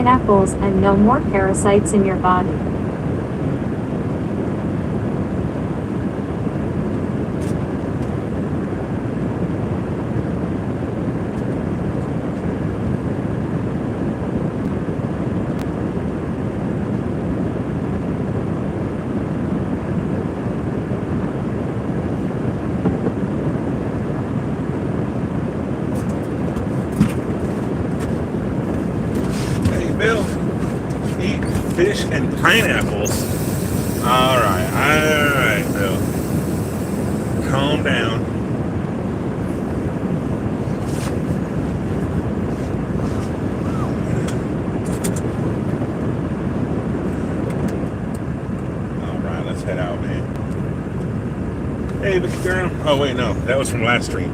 pineapples and no more parasites in your body. Fish and pineapples. All right, Bill. Calm down. All right, let's head out, man. Hey, Vicky girl. Oh wait, no, that was from last stream.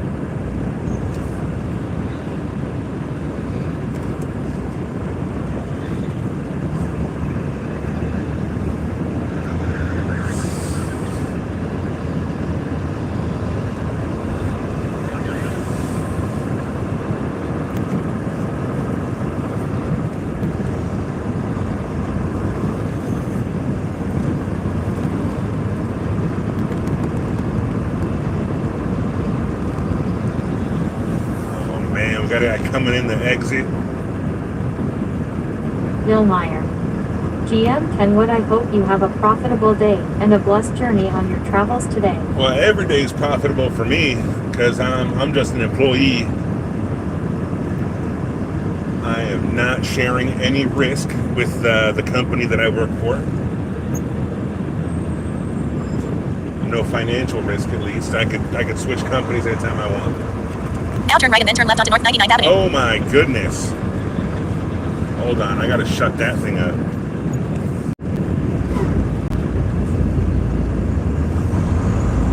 Got a guy coming in the exit. Bill Meyer. GM Kenwood, I hope you have a profitable day and a blessed journey on your travels today. Well, every day is profitable for me because I'm just an employee. I am not sharing any risk with the company that I work for. No financial risk, at least. I could switch companies anytime I want. Now turn right and then turn left onto North 99th Avenue. Oh my goodness. Hold on, I gotta shut that thing up.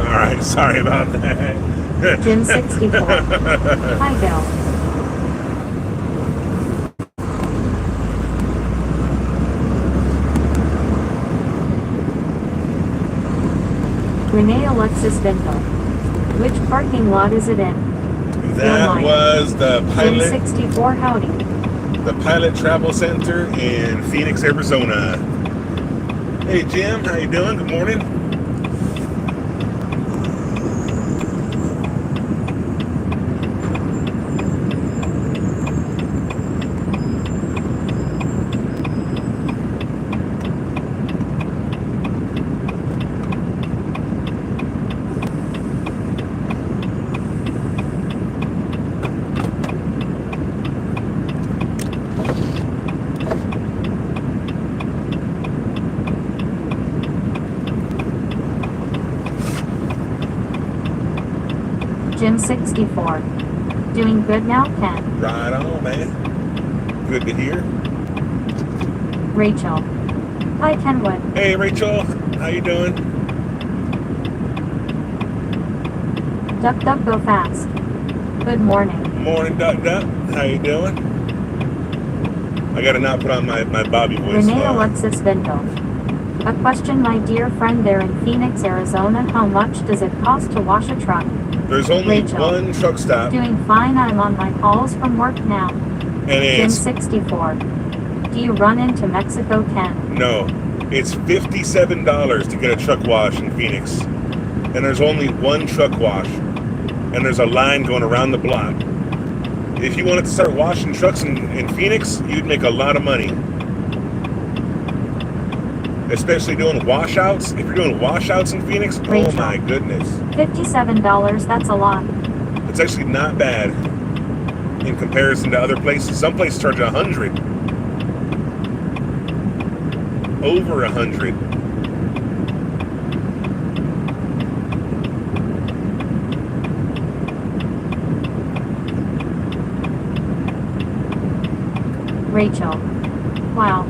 Alright, sorry about that. Jim 64. Hi, Bill. Renee Alexis Vinto. Which parking lot is it in? That was the Pilot. Jim 64, howdy. The Pilot Travel Center in Phoenix, Arizona. Hey Jim, how you doing? Good morning. Jim 64. Doing good now, Ken? Right on, man. Good to hear. Rachel. Hi, Kenwood. Hey, Rachel. How you doing? Duck, duck, go fast. Good morning. Morning, Duck Duck. How you doing? I gotta not put on my Bobby voice. Renee Alexis Vinto. A question, my dear friend there in Phoenix, Arizona. How much does it cost to wash a truck? There's only Rachel. one truck stop. Doing fine. I'm on my calls from work now. And Jim it's 64. Do you run into Mexico, Ken? no. It's $57 to get a truck wash in Phoenix. And there's only one truck wash. And there's a line going around the block. If you wanted to start washing trucks in Phoenix, you'd make a lot of money. Especially doing washouts. If you're doing washouts in Phoenix, Rachel. oh my goodness. $57, that's a lot. It's actually not bad in comparison to other places. Some places charge $100. Over $100. Rachel. Wow.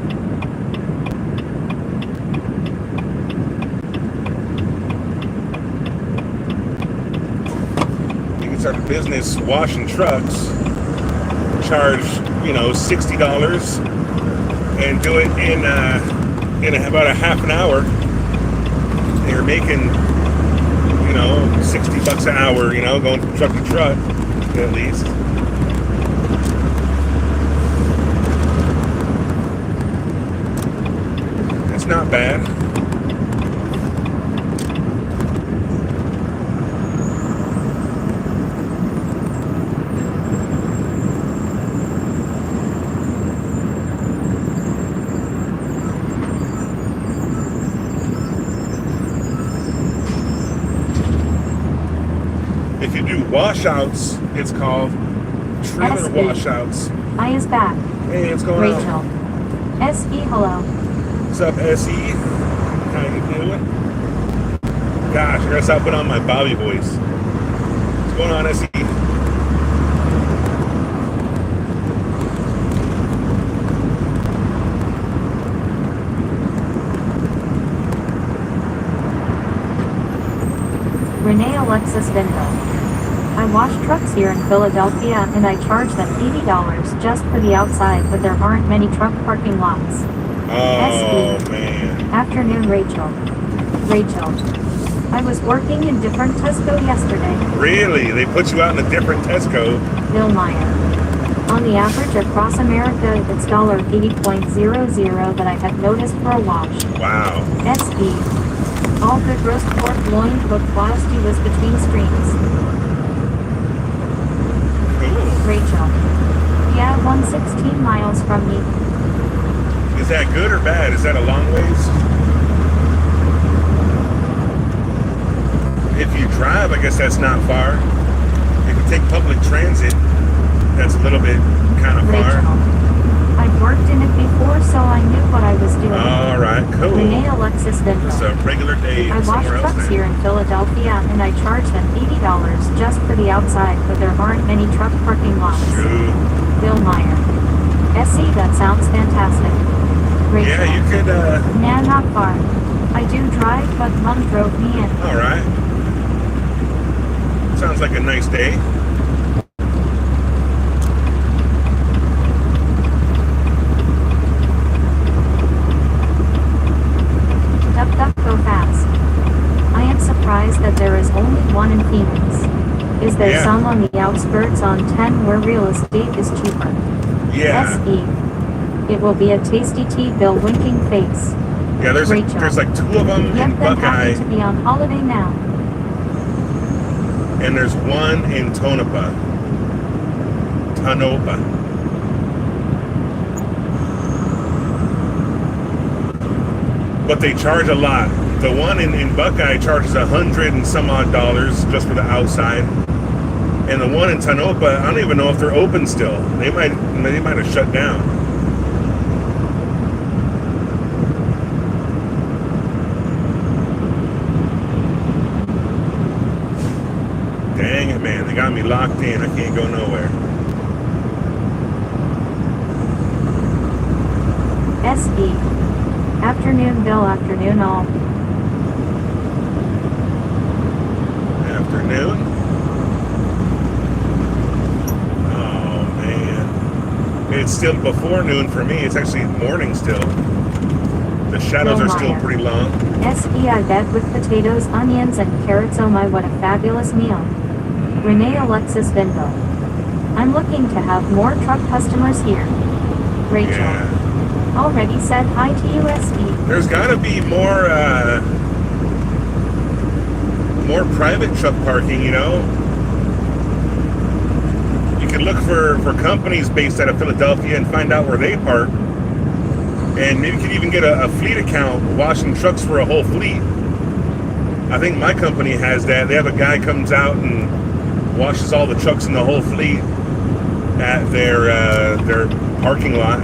You can start a business washing trucks, charge, $60, and do it in about a half an hour. You're making, $60 an hour, going from truck to truck, at least. not bad. If you do washouts, it's called trailer SE. washouts. I is back. Hey, what's going Rachel. on? SE, hello. What's up, SE? How you doing? Gosh, I gotta stop putting on my Bobby voice. What's going on, SE? Renee Alexis Vindo. I wash trucks here in Philadelphia and I charge them $80 just for the outside, but there aren't many truck parking lots. Oh, SE. man. Afternoon, Rachel. Rachel. I was working in different Tesco yesterday. Really? They put you out in a different Tesco? Bill Meyer. On the average across America, it's $80.00 that I have noticed for a wash. Wow. SE. All good roast pork loin cooked whilst he was between streams. Cool. Rachel. Yeah, 116 miles from me. Is that good or bad? Is that a long ways? If you drive, I guess that's not far. If you take public transit, that's a little bit kind of far. Rachel. I've worked in it before, so I knew what I was doing. All right, cool. Renee Alexis It's a Vindo. regular day I wash somewhere else trucks now. here in Philadelphia and I charge them $80 just for the outside, but there aren't many truck parking lots. Shoot. Bill Meyer. SE, that sounds fantastic. Rachel. Yeah, you could, Nah, not far. I do drive, but Mom drove me in. all right. Sounds like a nice day. Duck, go fast. I am surprised that there is only one in Phoenix. Is there Yeah. some on the outskirts on 10 where real estate is cheaper? Yeah. SE. It will be a tasty tea, Bill winking face. Yeah, there's Rachel. like two of them in Yep, then Buckeye, happy to be on holiday now. and there's one in Tonopah. But they charge a lot. The one in Buckeye charges $100 and some odd just for the outside, and the one in Tonopah, I don't even know if they're open still. They might have shut down. Dang it, man! They got me locked in. I can't go nowhere. SE. Afternoon, Bill, afternoon all. Afternoon. Oh man, it's still before noon for me. It's actually morning still. The shadows are still pretty long. SE, I bet with potatoes, onions, and carrots. Oh my, what a fabulous meal. Renee Alexis Vindo. I'm looking to have more truck customers here. Rachel. Yeah. Already said hi to you, SE. There's got to be more private truck parking, you know. You can look for companies based out of Philadelphia and find out where they park. And maybe you could even get a fleet account washing trucks for a whole fleet. I think my company has that. They have a guy comes out and washes all the trucks in the whole fleet at their parking lot.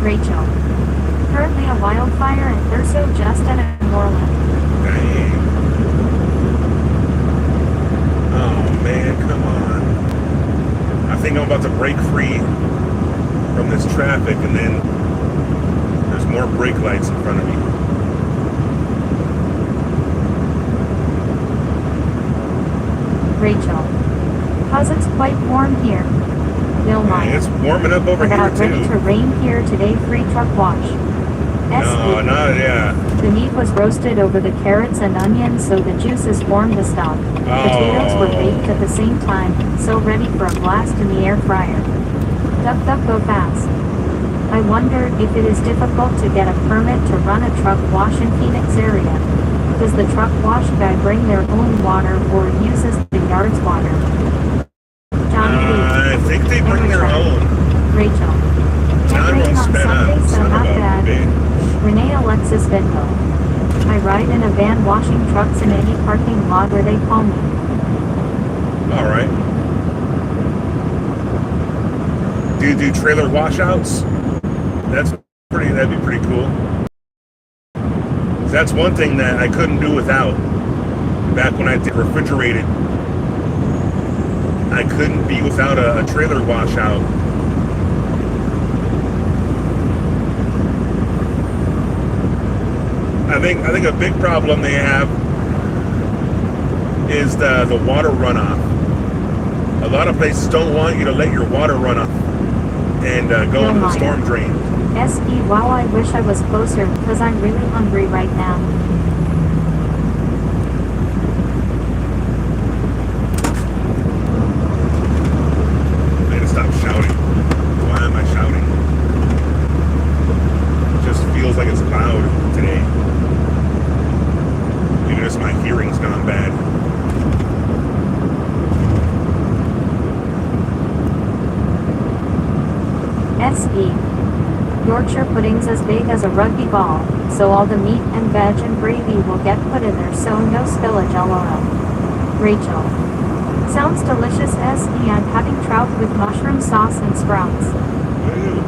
Rachel. Currently a wildfire in Thurso just at Moreland. Dang. Oh man, come on. I think I'm about to break free from this traffic, and then there's more brake lights in front of me. Rachel. 'Cause it's quite warm here. Bill Hey, Meyer. it's warming up over here About ready too. to rain here today, free truck wash. No, not, yeah. The meat was roasted over the carrots and onions so the juices formed the stock. Potatoes were baked at the same time, so ready for a blast in the air fryer. Duck duck go fast. I wonder if it is difficult to get a permit to run a truck wash in Phoenix area. Does the truck wash guy bring their own water or uses the yard's water? Johnny I think they bring their own. Rachel. Time Rain won't on spin Sunday, up. so Son not of a bad. bitch. Renee Alexis Vinville. I ride in a van washing trucks in any parking lot where they call me. All right. Do you do trailer washouts? That'd be pretty cool. That's one thing that I couldn't do without. Back when I did refrigerated, I couldn't be without a trailer washout. I think a big problem they have is the water runoff. A lot of places don't want you to let your water run off and go into the storm drain. S.E. Wow, I wish I was closer, because I'm really hungry right now. I gotta stop shouting. Why am I shouting? It just feels like it's loud today. Maybe just my hearing's gone bad. S.E. Yorkshire pudding's as big as a rugby ball, so all the meat and veg and gravy will get put in there so no spillage lol. Rachel. Sounds delicious S.E. I'm having trout with mushroom sauce and sprouts. Ew.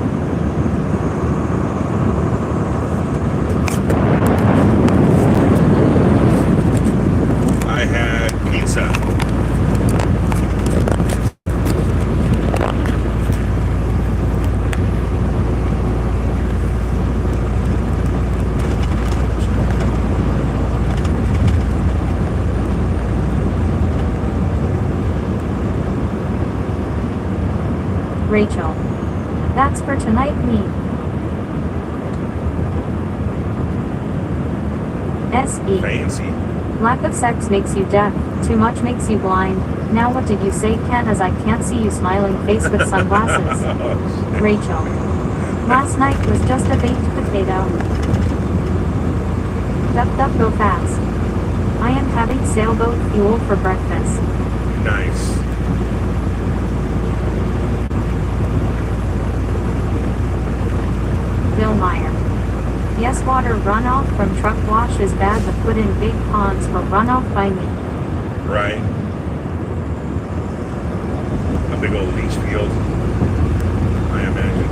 I had pizza. Rachel. That's for tonight me. S.E. Fancy. Lack of sex makes you deaf, too much makes you blind. Now what did you say, Ken, as I can't see you smiling face with sunglasses? Rachel. Last night was just a baked potato. Duck duck go fast. I am having sailboat fuel for breakfast. Nice. Bill Meyer. Yes, water runoff from truck wash is bad, but put in big ponds for runoff by me. Right. A big old leach field, I imagine.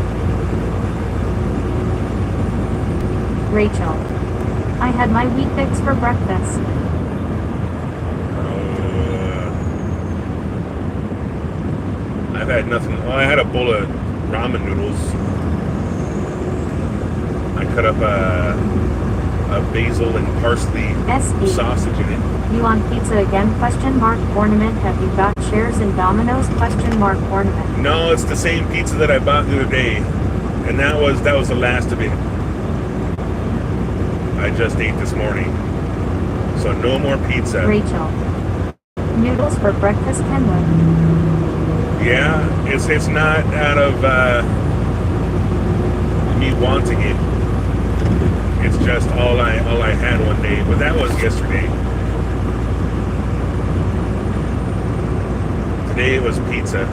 Rachel. I had my wheat bix for breakfast. I've had nothing. Well, I had a bowl of ramen noodles. I cut up a basil and parsley S.E. sausage in it. You on pizza again? Question mark ornament. Have you got shares in Domino's? Question mark ornament. No, it's the same pizza that I bought the other day, and that was the last of it. I just ate this morning, so no more pizza. Rachel. Noodles for breakfast, Kenwood. Yeah, it's not out of me wanting it. It's just all I had one day, but that was yesterday. Today it was pizza.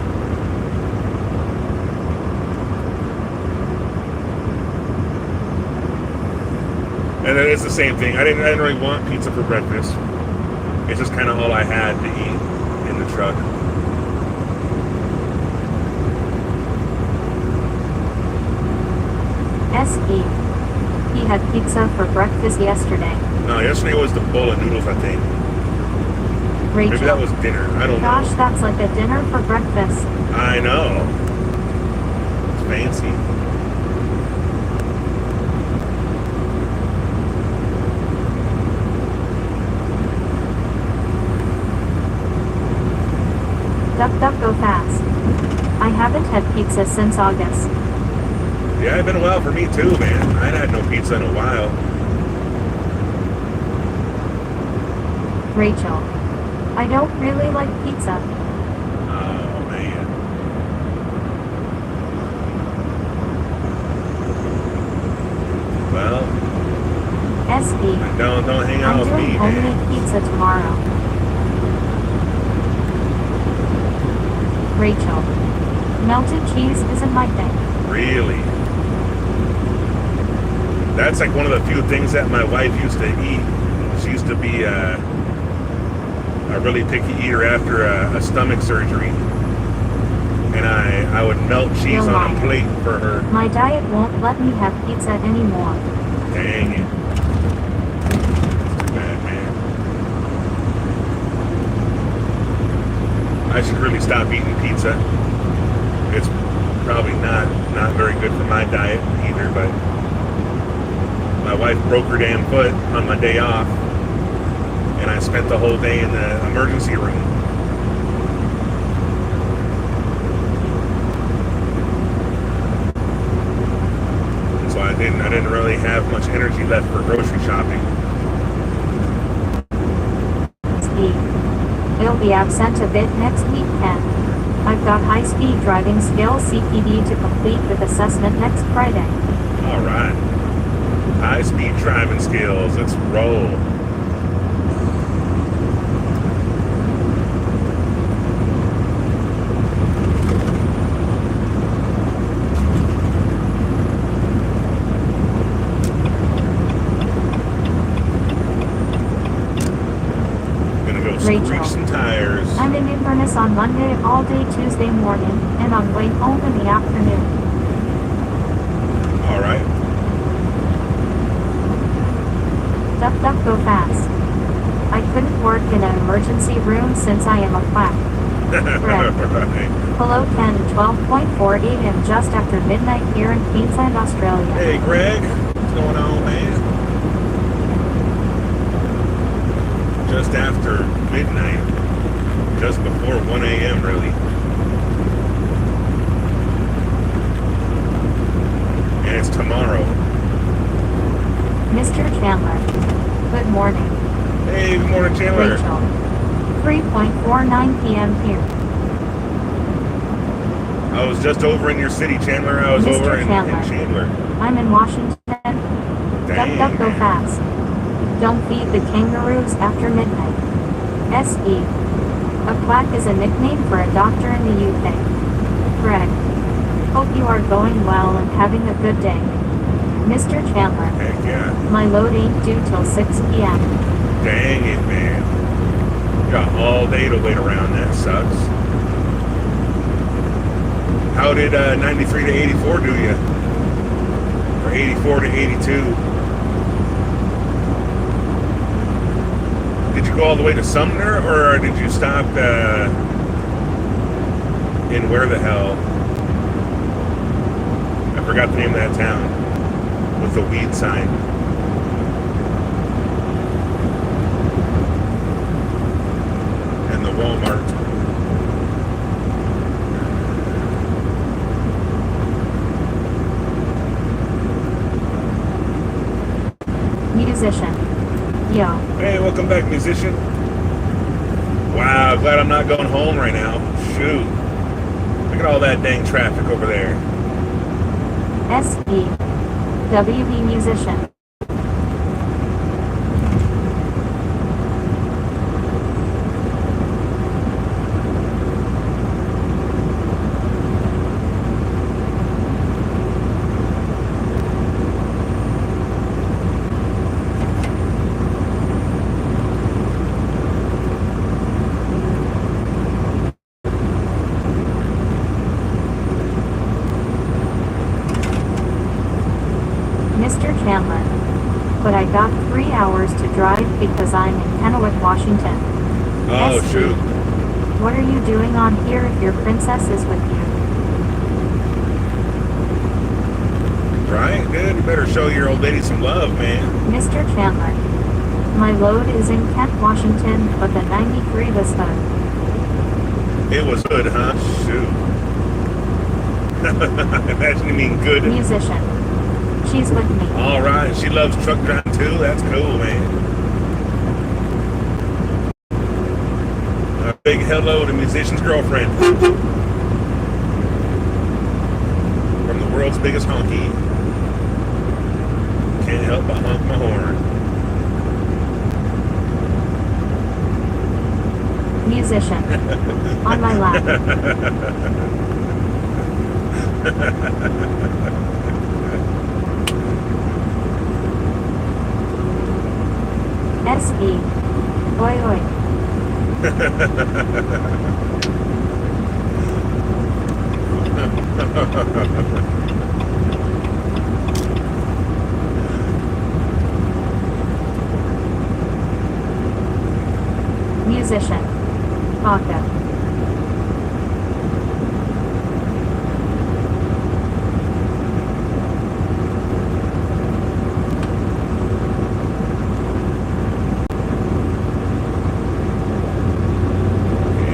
And then it's the same thing. I didn't really want pizza for breakfast. It's just kind of all I had to eat in the truck. S.E. He had pizza for breakfast yesterday. No, yesterday was the bowl of noodles, I think. Rachel. Maybe that was dinner. I don't Gosh, know. that's like a dinner for breakfast. I know. It's fancy. Duck duck go fast. I haven't had pizza since August. Yeah, it's been a while for me too, man. I ain't had no pizza in a while. Rachel. I don't really like pizza. Oh, man. Well, SE. don't hang out I'm with doing me, homemade man. pizza tomorrow. Rachel. Melted cheese isn't my thing. Really? That's like one of the few things that my wife used to eat. She used to be a really picky eater after a stomach surgery. And I would melt cheese You're on lying. a plate for her. My diet won't let me have pizza anymore. Dang it. That's too bad, man. I should really stop eating pizza. It's probably not very good for my diet either, but my wife broke her damn foot on my day off, and I spent the whole day in the emergency room. So I didn't really have much energy left for grocery shopping. Speed. It'll be absent a bit next weekend. I've got high-speed driving skills CPD to complete with assessment next Friday. All right. High-speed driving skills. Let's roll. Gonna go Rachel. screech some tires. I'm in Inverness on Monday all day Tuesday morning, and on way home in the afternoon. All right. Duck, go fast. I couldn't work in an emergency room since I am a quack. Right. Right. Hello, Ken. 12.4 a.m. just after midnight here in Queensland, Australia. Hey, Greg. What's going on, man? Just after midnight. Just before 1 a.m., really. And it's tomorrow. Mr. Chandler. Good morning. Hey, good morning, Chandler. Rachel. 3.49 p.m. here. I was just over in your city, Chandler. I was Mr. over in Chandler. Chandler. I'm in Washington. Dang. Duck, go fast. Don't feed the kangaroos after midnight. SE. A quack is a nickname for a doctor in the UK. Greg. Hope you are going well and having a good day. Mr. Chandler. Heck yeah. My load ain't due till 6 p.m. Dang it, man. You got all day to wait around. That sucks. How did 93 to 84 do you? Or 84 to 82? Did you go all the way to Sumner, or did you stop in where the hell? I forgot the name of that town with the weed sign. And the Walmart. Musician. Yo. Hey, welcome back, musician. Wow, glad I'm not going home right now. Shoot. Look at all that dang traffic over there. SE. WB musician. Mr. Chandler. But I got 3 hours to drive because I'm in Kennewick, Washington. Oh, SE. shoot. What are you doing on here if your princess is with you? Right, dude? You better show your old lady some love, man. Mr. Chandler. My load is in Kent, Washington, but the 93 was hood. It was good, huh? Shoot. I imagine you mean good. Musician. She's with me. All right, she loves truck driving too. That's cool, man. A big hello to musician's girlfriend from the world's biggest honky. Can't help but honk my horn. Musician. On my lap. S.E. Oi oi. Musician. Vodka.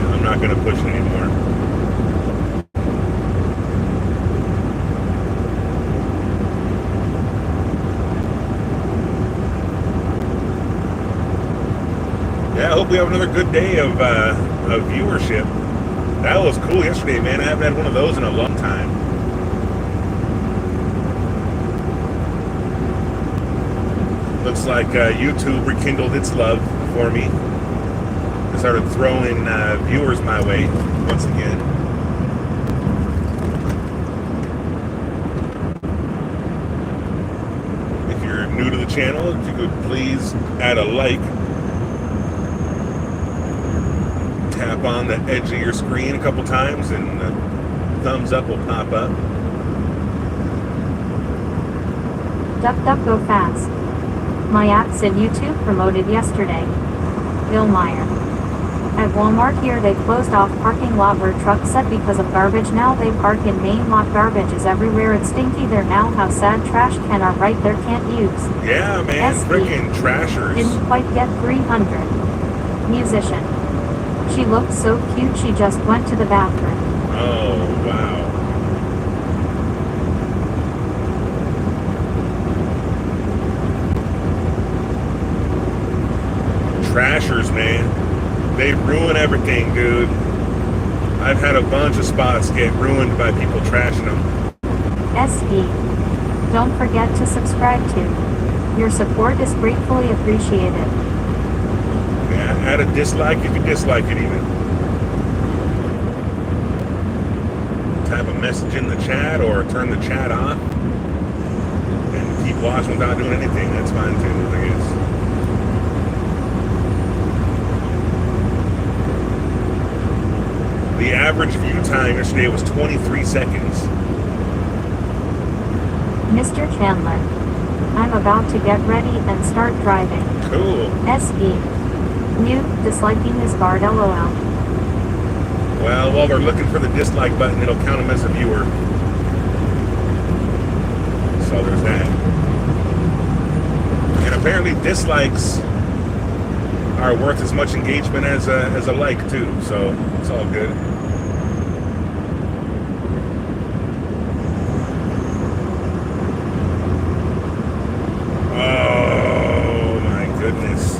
I'm not going to push it anymore. Yeah, I hope we have another good day of viewership. That was cool yesterday, man. I haven't had one of those in a long time. Looks like YouTube rekindled its love for me. I started throwing viewers my way once again. If you're new to the channel, if you could please add a like. Tap on the edge of your screen a couple times and the thumbs up will pop up. Duck duck go fast. My app said YouTube promoted yesterday. Bill Meyer. At Walmart here they closed off parking lot where trucks sit because of garbage. Now they park in main lot. Garbage is everywhere. It's stinky there now. How sad. Trash can are right there. Can't use. Yeah, man. SB. Freaking trashers. Didn't quite get 300. Musician. She looked so cute she just went to the bathroom. Oh, wow. Trashers, man. They ruin everything, dude. I've had a bunch of spots get ruined by people trashing them. SE. Don't forget to subscribe to. Your support is gratefully appreciated. Yeah, add a dislike if you dislike it even. Type a message in the chat or turn the chat off. And keep watching without doing anything. That's fine too, I guess. The average view time yesterday was 23 seconds. Mr. Chandler. I'm about to get ready and start driving. Cool. SE. New, disliking is barred LOL. Well, while they're looking for the dislike button, it'll count them as a viewer. So there's that. And apparently dislikes are worth as much engagement as a like too. So it's all good. Oh my goodness.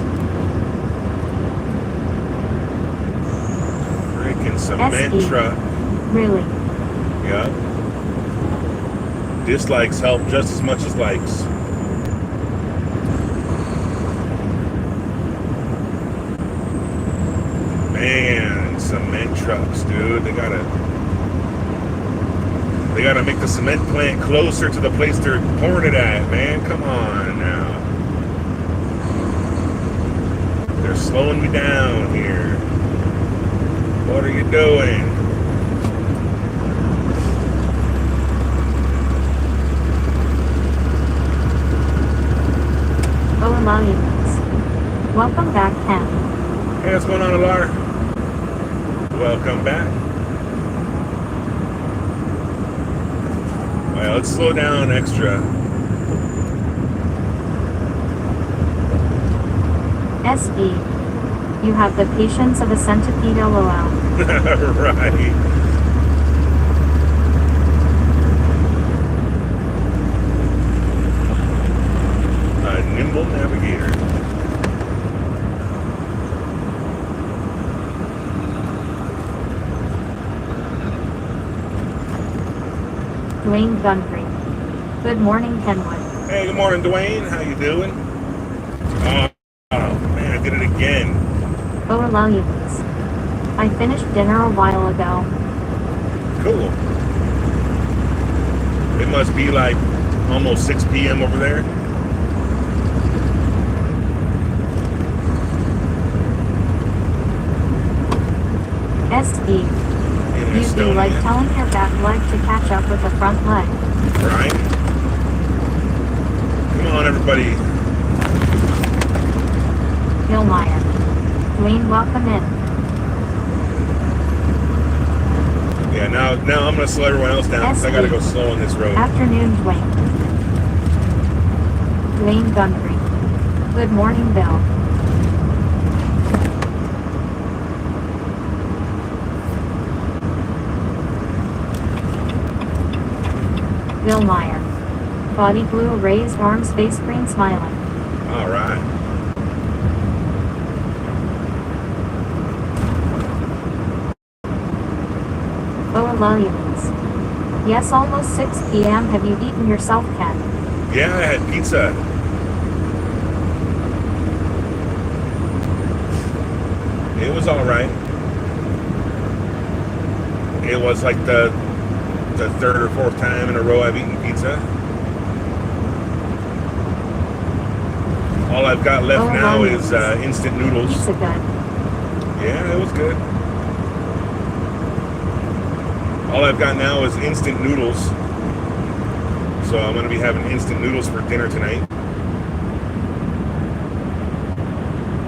Freaking cement SE. truck. Really? Yeah. Dislikes help just as much as likes. Man, cement trucks, dude. They gotta make the cement plant closer to the place they're pouring it at, man. Come on now. They're slowing me down here. What are you doing? Oh, Alliance. Welcome back, Cam. Hey, what's going on, Alar? Welcome back. Well, let's slow down extra. SE. You have the patience of a centipede LOL. Right. Nimble navigator. Dwayne Gundry. Good morning, Kenwood. Hey, good morning, Dwayne. How you doing? Oh man, I did it again. Oh, allow you please. I finished dinner a while ago. Cool. It must be like almost 6 p.m. over there. SE. In You'd be like Estonia. telling your back leg to catch up with the front leg. Right? Come on, everybody. Hillmeyer. Dwayne, welcome in. Yeah, now I'm gonna slow everyone else down because I gotta go slow on this road. Afternoon, Dwayne. Dwayne Gundry. Good morning, Bill. Bill Meyer. Body blue, raised arms, face green, smiling. All right. Oh, allow you please. Yes, almost 6 p.m. Have you eaten yourself, Ken? Yeah, I had pizza. It was all right. It was like the third or fourth time in a row I've eaten pizza. All I've got left now is instant noodles. Pizza good. Yeah, it was good. All I've got now is instant noodles. So I'm going to be having instant noodles for dinner tonight.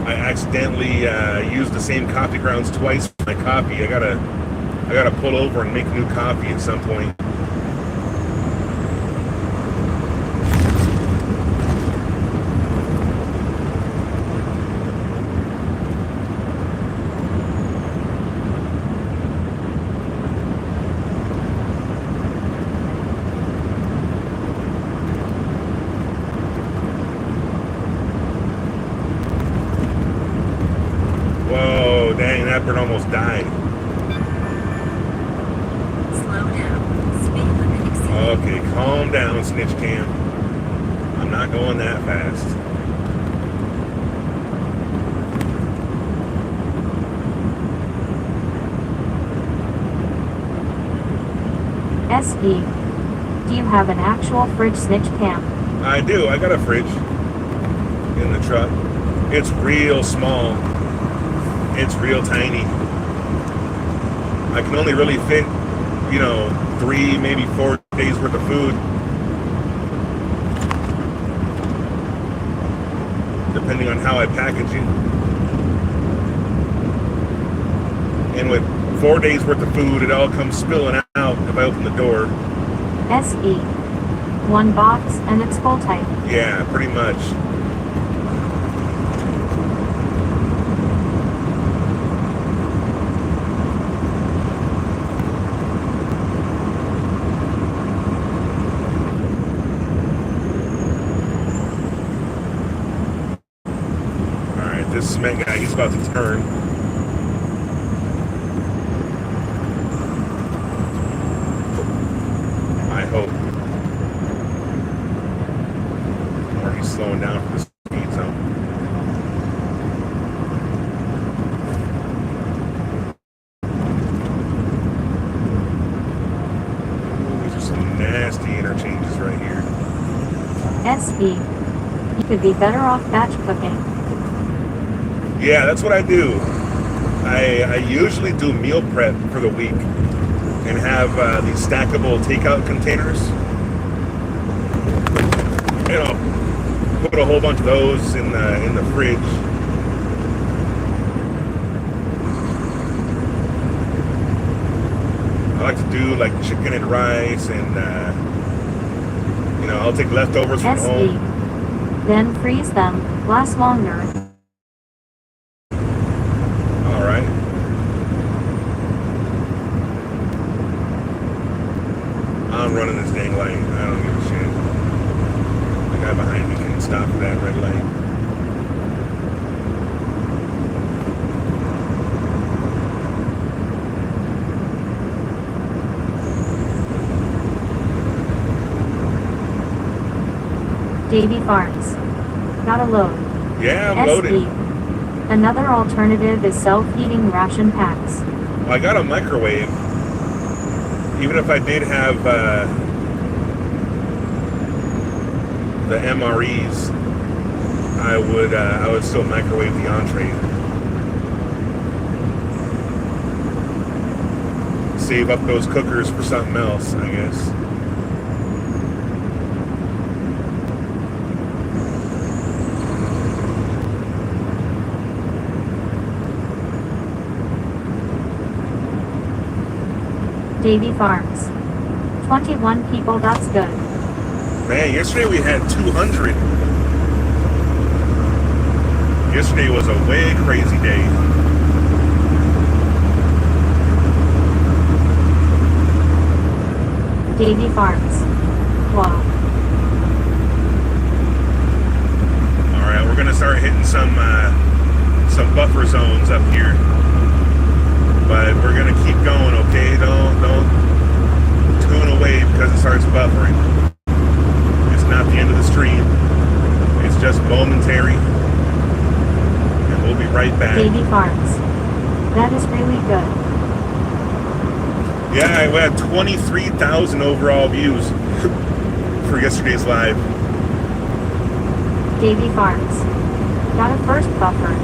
I accidentally used the same coffee grounds twice for my coffee. I gotta pull over and make new coffee at some point. Whoa, dang, that bird almost died. Slow down. Speed limit exceeded. Okay, calm down, Snitch Cam. I'm not going that fast. SE. Do you have an actual fridge, Snitch Cam? I do. I got a fridge in the truck. It's real small. It's real tiny. I can only really fit, 3, maybe 4 days worth of food. Depending on how I package it. And with 4 days worth of food, it all comes spilling out if I open the door. SE. One box and it's full type. Yeah, pretty much. Alright, this cement guy, he's about to turn. I hope. Or he's slowing down for the speed zone. Ooh, these are some nasty interchanges right here. SE. You could be better off batch cooking. Yeah, that's what I do. I usually do meal prep for the week and have these stackable takeout containers. Put a whole bunch of those in the fridge. I like to do like chicken and rice, and I'll take leftovers from SE. home. Then freeze them. Last longer. All right. I'm running this dang light. I don't give a shit. The guy behind me can stop for that red light. Davy Farms. Got a load. Yeah, I'm loaded. SE. Another alternative is self-heating ration packs. Well, I got a microwave. Even if I did have the MREs, I would still microwave the entree. Save up those cookers for something else, I guess. Davy Farms. 21 people, that's good. Man, yesterday we had 200. Yesterday was a way crazy day. Davy Farms. Wow. Alright, we're gonna start hitting some buffer zones up here. But we're gonna keep going, okay? Don't tune away because it starts buffering. It's not the end of the stream. It's just momentary. And we'll be right back. Davy Farms. That is really good. Yeah, we had 23,000 overall views for yesterday's live. Davy Farms. Got a first buffer.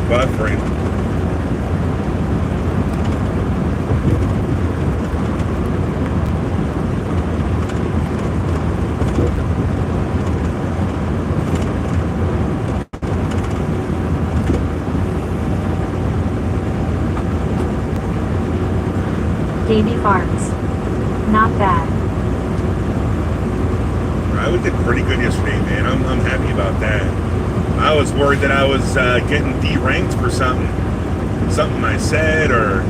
Buffering. Davy Farms. Not bad. I did pretty good yesterday, man. I'm happy about that. I was worried that I was getting deranked for something I said, or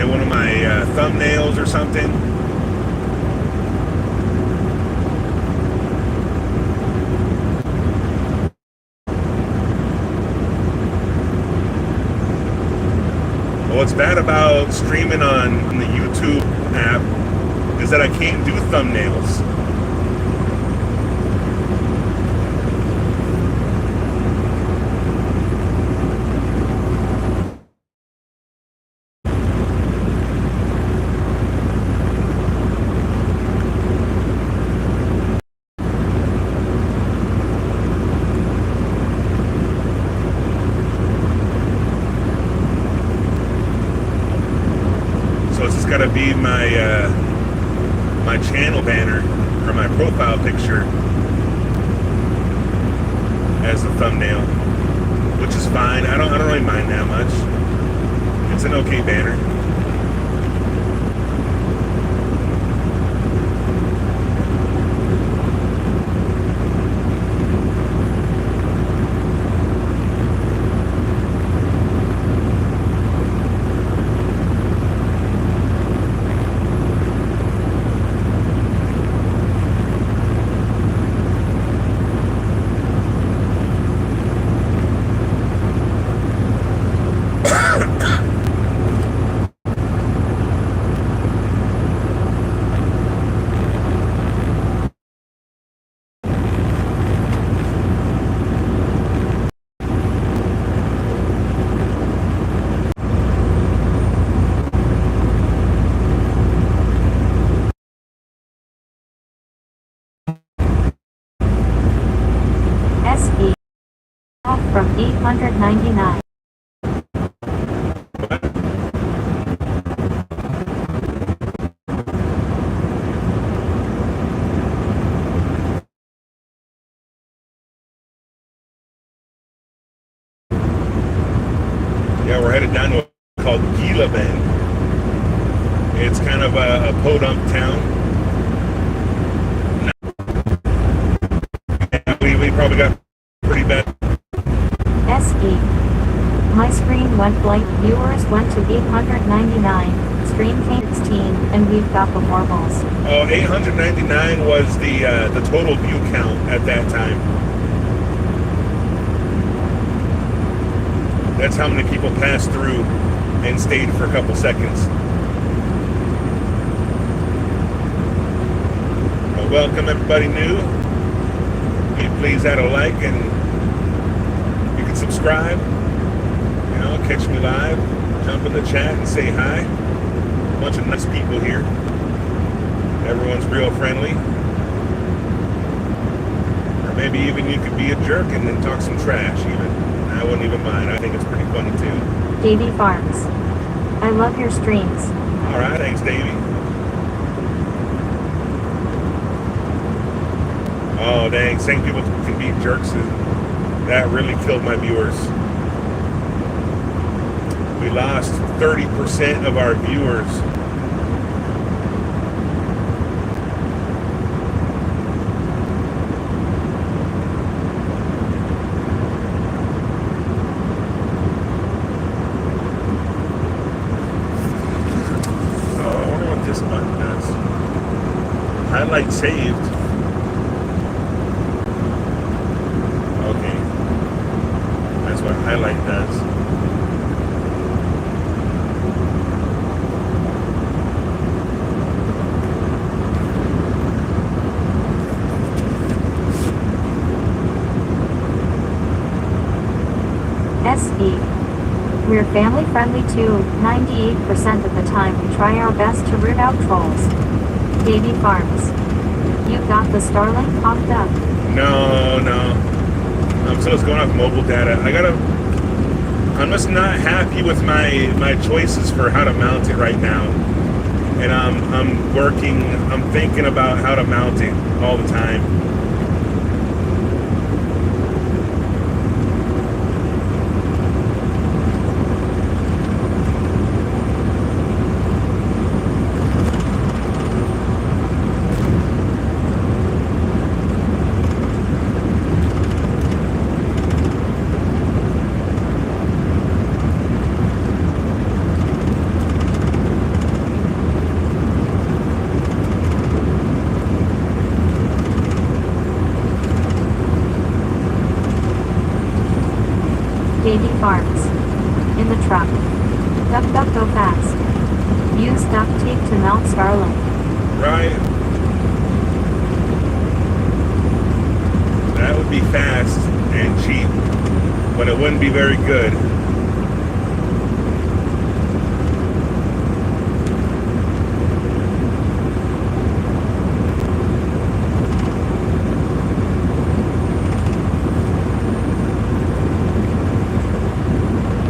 one of my thumbnails or something. What's bad about streaming on the YouTube app is that I can't do thumbnails. Got to be my my channel banner or my profile picture as the thumbnail, which is fine. I don't really mind that much. It's an okay banner. SE. Off from 899. Yeah, we're headed down to what's called Gila Bend. It's kind of a podunk town. We probably got pretty bad. SE. My screen went blank. Viewers went to 899. Stream came 16, and we've got the marbles. Oh, 899 was the total view count at that time. That's how many people passed through and stayed for a couple seconds. Well, welcome everybody new. Please add a like and you can subscribe. You know, catch me live, jump in the chat and say hi. A bunch of nice people here. Everyone's real friendly. Or maybe even you could be a jerk and then talk some trash even. I wouldn't even mind. I think it's pretty funny too. Davey Farms. I love your streams. Alright, thanks Davey. Oh dang, saying people can be jerks, that really killed my viewers. We lost 30% of our viewers. Oh, I wonder what this button does. Highlight saved. Okay. That's what highlight does. SE. We're family friendly too. 98% of the time we try our best to root out trolls. Davey Farms. You've got the Starlink hooked up. No. I'm still going off mobile data. I'm just not happy with my choices for how to mount it right now. And I'm thinking about how to mount it all the time. Davey Farms. In the truck. Duck, go fast. Use duct tape to mount Starlink. Right. That would be fast and cheap, but it wouldn't be very good.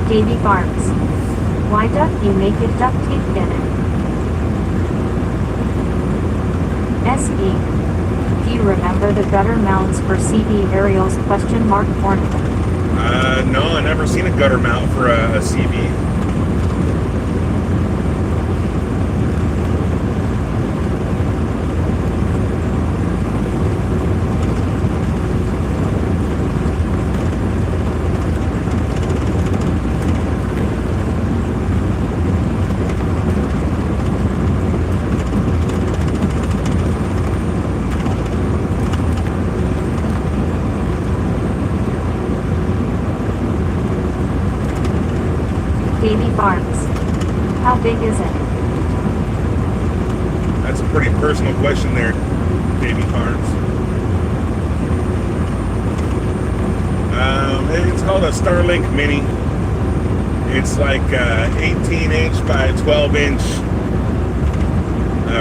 Davey Farms. Why duck you make it duct tape get it? SE. Do you remember the gutter mounts for CB aerials ? Corner. No, I never seen a gutter mount for a CB. Davey Farms. How big is it? That's a pretty personal question there, Davey Farms. It's called a Starlink Mini. It's like 18-inch by 12-inch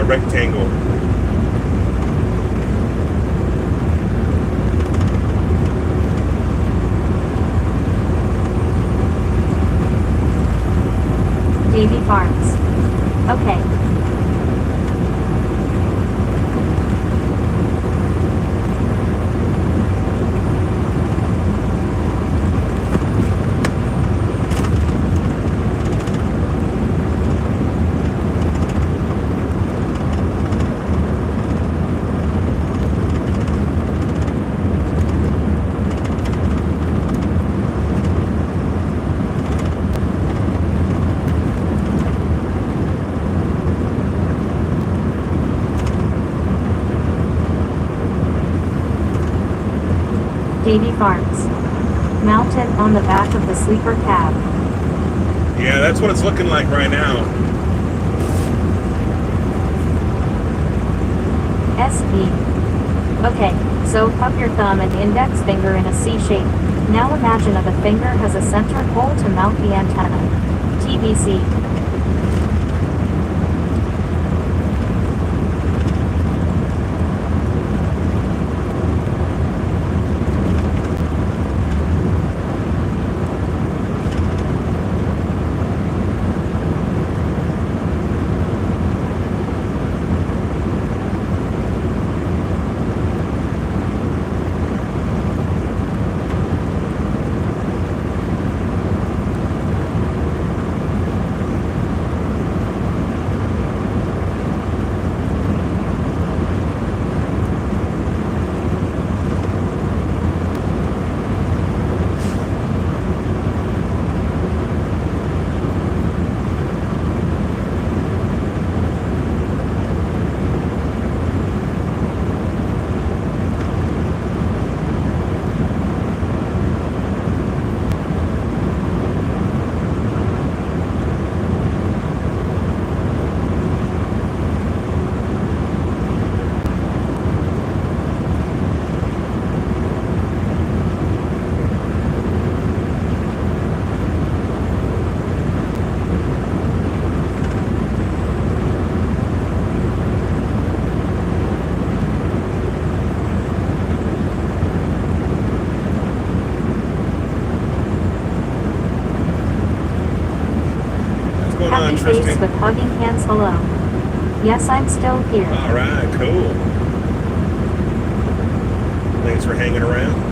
rectangle. Davey Farms. Okay. Davy farts. Mounted on the back of the sleeper cab. Yeah, that's what it's looking like right now. SE. Okay, so cup your thumb and index finger in a C shape. Now imagine that the finger has a center hole to mount the antenna. TBC. Happy face with hugging hands, hello. Yes, I'm still here. Alright, cool. Thanks for hanging around.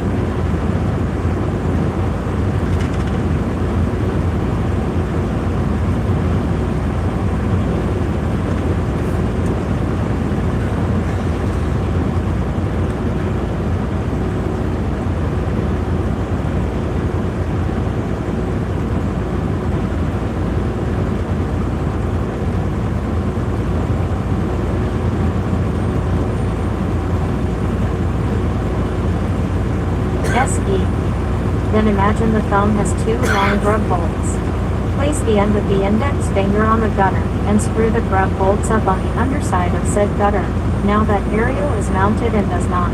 SE. Then imagine the thumb has two long grub bolts. Place the end of the index finger on the gutter, and screw the grub bolts up on the underside of said gutter. Now that aerial is mounted and does not.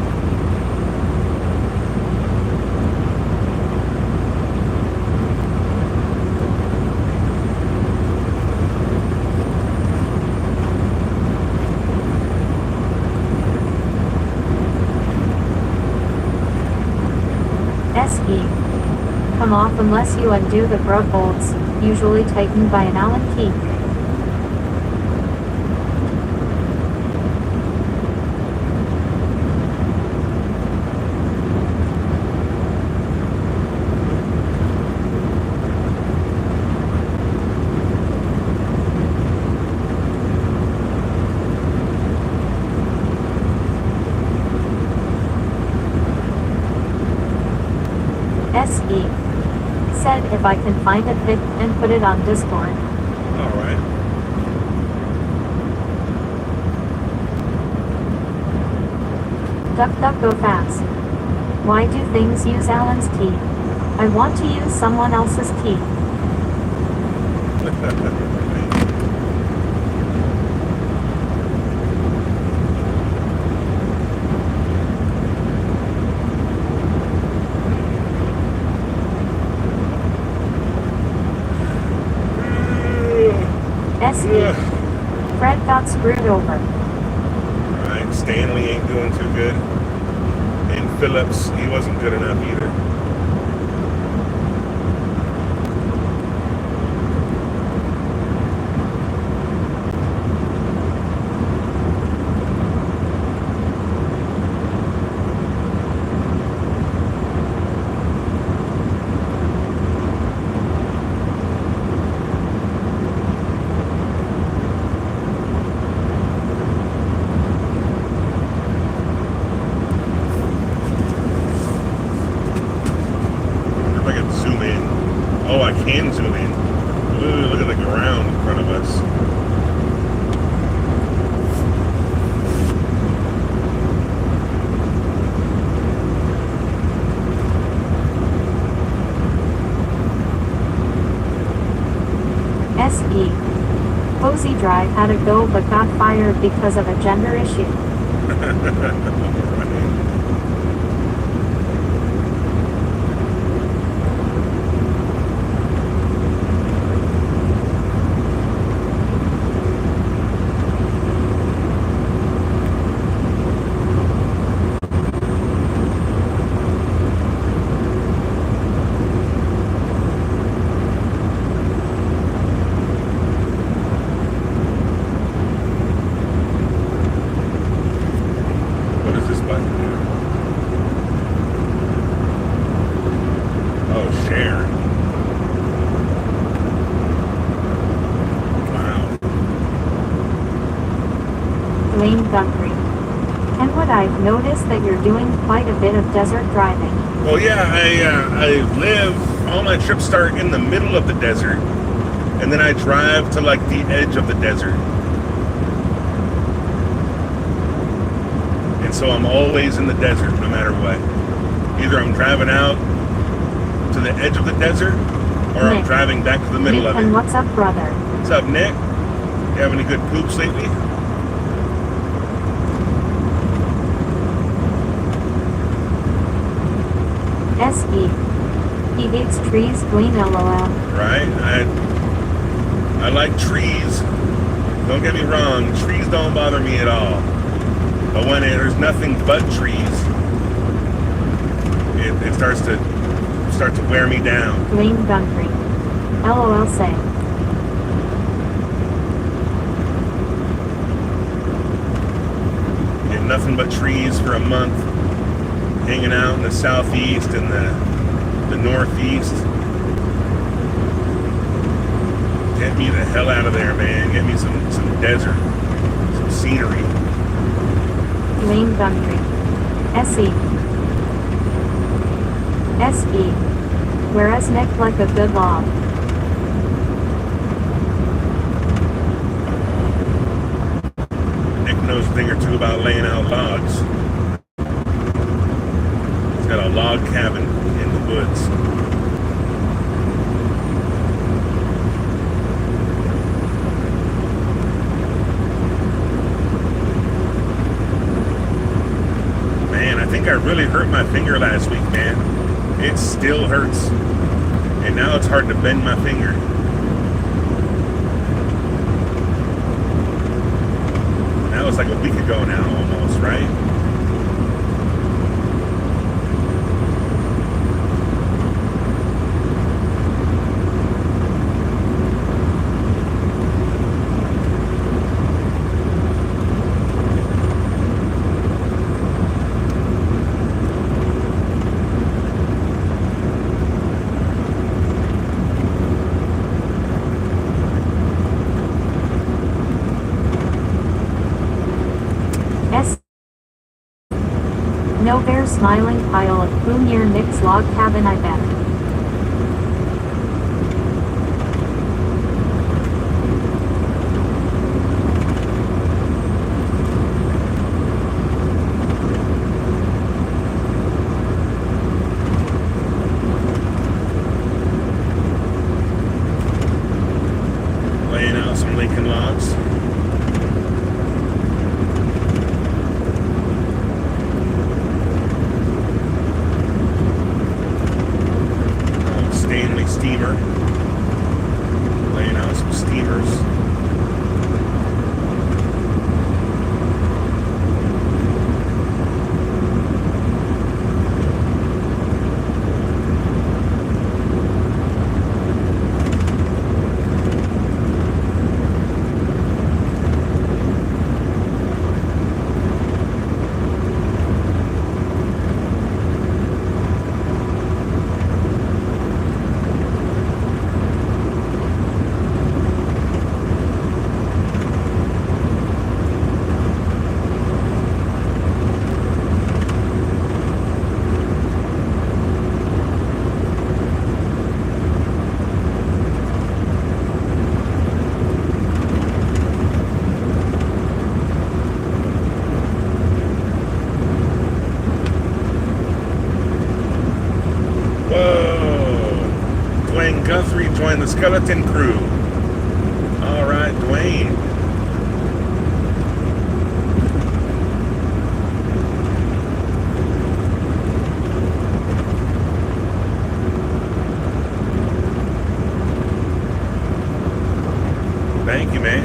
SE. Come off unless you undo the grub bolts, usually tightened by an Allen key. SE. Said if I can find a pic and put it on Discord. Alright. Duck go fast. Why do things use Allen's key? I want to use someone else's key. SE. Fred got screwed over. Alright, Stanley ain't doing too good. And Phillips, he wasn't good enough either. Oh, I can zoom in. Ooh, look at the ground in front of us. SE. Posey Drive had a go but got fired because of a gender issue. What does this button do? Oh, share. Wow. Lane Guthrie. Kenwood, I've noticed that you're doing quite a bit of desert driving. Well, yeah, I live, all my trips start in the middle of the desert, and then I drive to like the edge of the desert. And so I'm always in the desert, no matter what. Either I'm driving out to the edge of the desert, or I'm Nick. driving back to the middle Nick, of and it. what's up, brother? What's up, Nick? You have any good poops lately? SE. He hates trees, Dwayne, LOL. Right? I like trees. Don't get me wrong, trees don't bother me at all. But when there's nothing but trees, it starts to wear me down. Lane Guthrie. LOL say. And nothing but trees for a month, hanging out in the southeast and the northeast. Get me the hell out of there, man. Get me some desert, some scenery. Lane Guthrie. SE. SE. Whereas Nick like a good log. Nick knows a thing or two about laying out logs. He's got a log cabin in the woods. Man, I think I really hurt my finger last week, man. It still hurts. And now it's hard to bend my finger. That was like a week ago now almost, right? No bare smiling pile of poo near Nick's log cabin, I bet. Laying out some Lincoln logs. Steamer, laying out some steamers. Whoa! Dwayne Guthrie joined the skeleton crew. Dwayne. Thank you, man.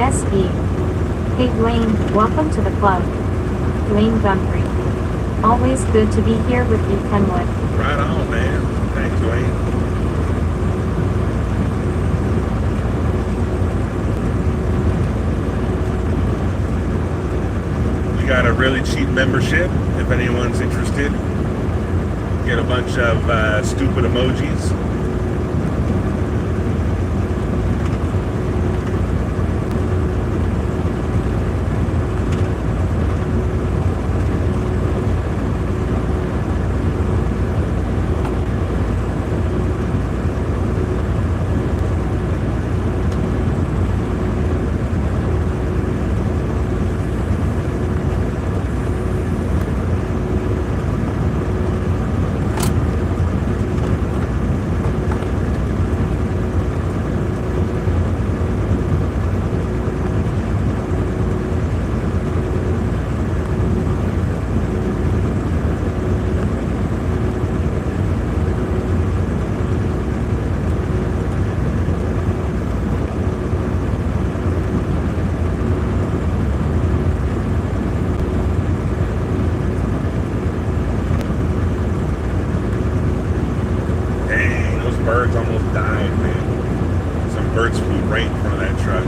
SE. Hey Dwayne, welcome to the club. Dwayne Gumphrey. Always good to be here with you, Kenwood. Right on, man. Thanks, Dwayne. We got a really cheap membership if anyone's interested. Get a bunch of stupid emojis. Birds almost died, man. Some birds flew right in front of that truck.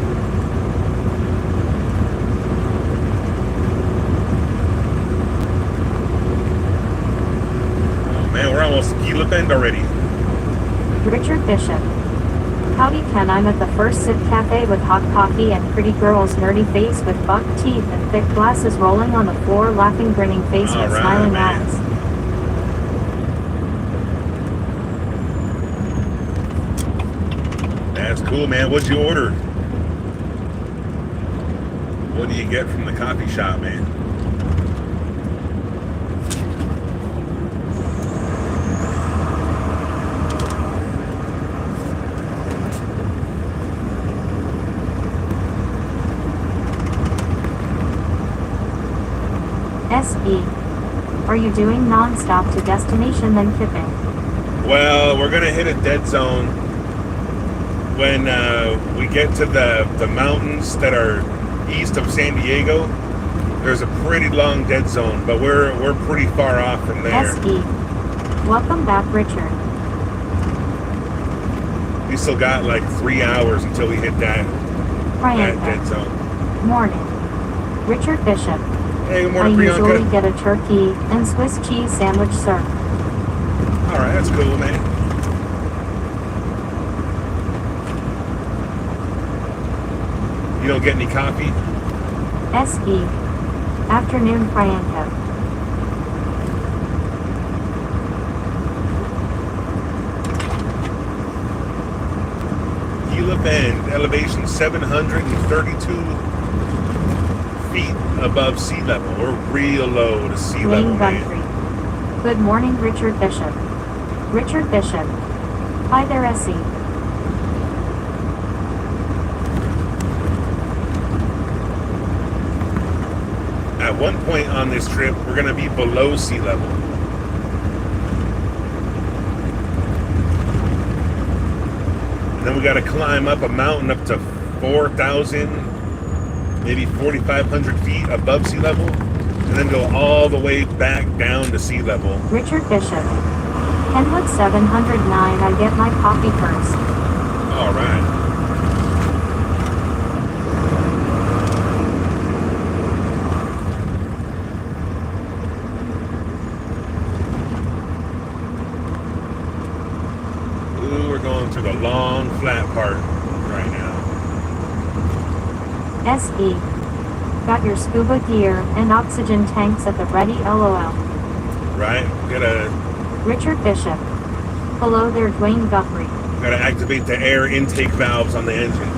Oh man, we're almost Gila Bend already. Richard Bishop. Howdy Ken, I'm at the First Sip Cafe with hot coffee and pretty girl's nerdy face with buck teeth and thick glasses rolling on the floor, laughing, grinning face All with right, smiling man. eyes. That's cool, man. What'd you order? What do you get from the coffee shop, man? SE. Are you doing non-stop to destination then Kipping? Well, we're gonna hit a dead zone when we get to the mountains that are east of San Diego. There's a pretty long dead zone, but we're pretty far off from there. SE. Welcome back, Richard. We still got like 3 hours until we hit that dead zone. Morning. Richard Bishop. Hey, good I morning, usually Priyanka. get a turkey and Swiss cheese sandwich, sir. All right, that's cool, man. You don't get any coffee? SE. Afternoon, Priyanka. Gila Bend, elevation 732 feet above sea level. We're real low to sea level, Wayne man. Gumphrey. Good morning, Richard Bishop. Richard Bishop. Hi there, SE. At one point on this trip, we're going to be below sea level. And then we got to climb up a mountain up to 4,000, maybe 4,500 feet above sea level, and then go all the way back down to sea level. Richard Bishop. Kenwood 709. I get my coffee first. All right. Ooh, we're going through the long, flat part right now. SE. Got your scuba gear and oxygen tanks at the ready, LOL. Right? Gotta Richard Bishop. Hello there, Dwayne Guthrie. activate the air intake valves on the engine.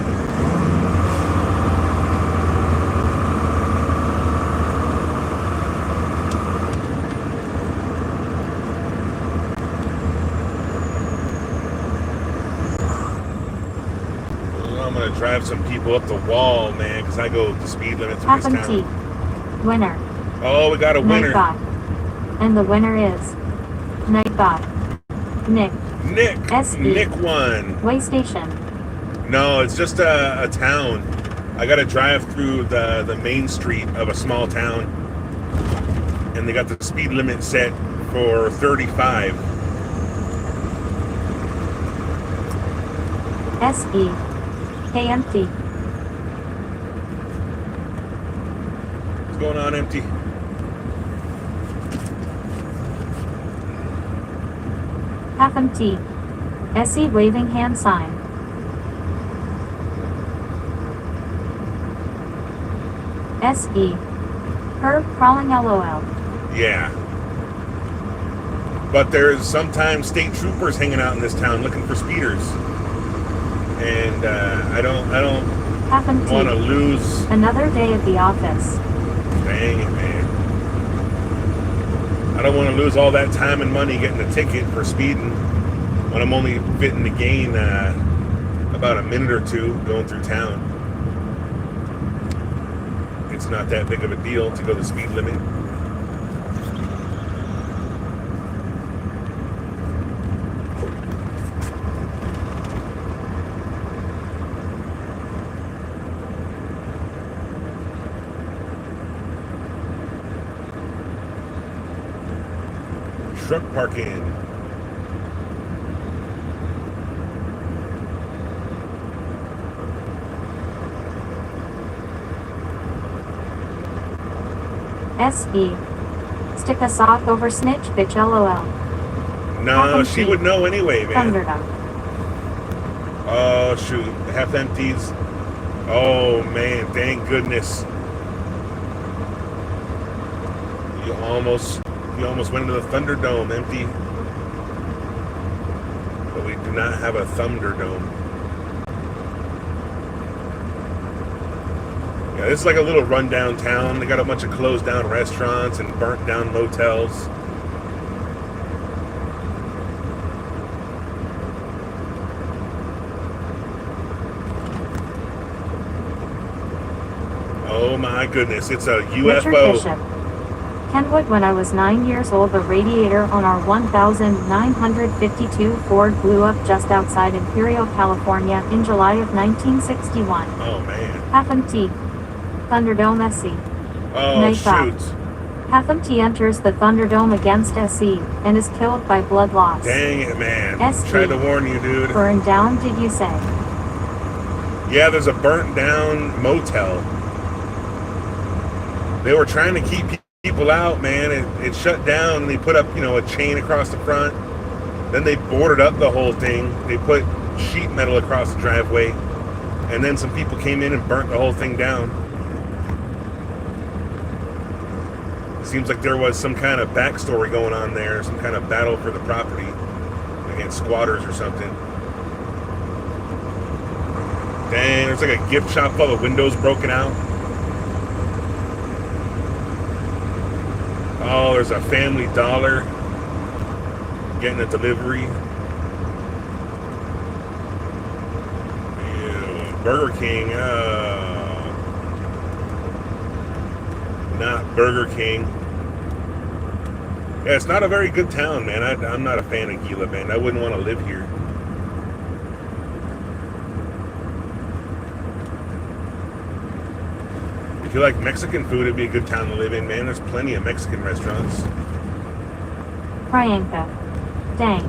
drive some people up the wall, man, because I go the speed limit through this Half T. town. Winner. Oh, we got a winner. Nightbot. And the winner is Nightbot. Nick. Nick. SE. Nick won. Way station. No, it's just a town. I got to drive through the main street of a small town, and they got the speed limit set for 35. SE. KMT. What's going on, empty? Half MT. SE waving hand sign. SE. Herb crawling LOL. Yeah. But there's sometimes state troopers hanging out in this town looking for speeders. And I don't Half MT. want to lose. Another day at the office. Dang it, man. I don't want to lose all that time and money getting a ticket for speeding when I'm only fitting to gain about a minute or two going through town. It's not that big of a deal to go the speed limit. Truck parking. SE. Stick a sock over snitch bitch LOL. No, she would know anyway, man. Thunderdome. Oh shoot, half empties. Oh man, thank goodness. You almost went into the Thunderdome empty. But we do not have a Thunderdome. Yeah, this is like a little rundown town. They got a bunch of closed down restaurants and burnt down motels. Oh my goodness, it's a Richard UFO. Bishop. Kenwood, when I was 9 years old, the radiator on our 1952 Ford blew up just outside Imperial, California in July of 1961. Oh man. Half MT. Thunderdome SE. Oh Nightbot. shoot. Half MT enters the Thunderdome against SE and is killed by blood loss. Dang it, man. SE. Tried to warn you, dude. Burned down, did you say? Yeah, there's a burnt down motel. They were trying to keep people out, man. It shut down. They put up, a chain across the front. Then they boarded up the whole thing. They put sheet metal across the driveway. And then some people came in and burnt the whole thing down. Seems like there was some kind of backstory going on there, some kind of battle for the property against squatters or something. Dang, there's like a gift shop full of windows broken out. Oh, there's a Family Dollar getting a delivery. Ew, Burger King. Not Burger King. Yeah, it's not a very good town, man. I'm not a fan of Gila, man. I wouldn't want to live here. If you like Mexican food, it'd be a good town to live in, man. There's plenty of Mexican restaurants. Priyanka. Dang.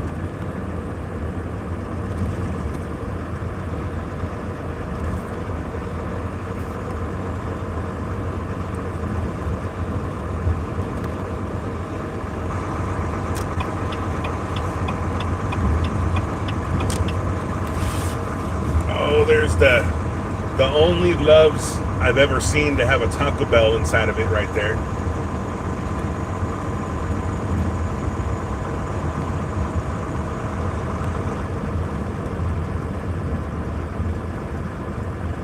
Oh, there's the only Loves I've ever seen to have a Taco Bell inside of it right there.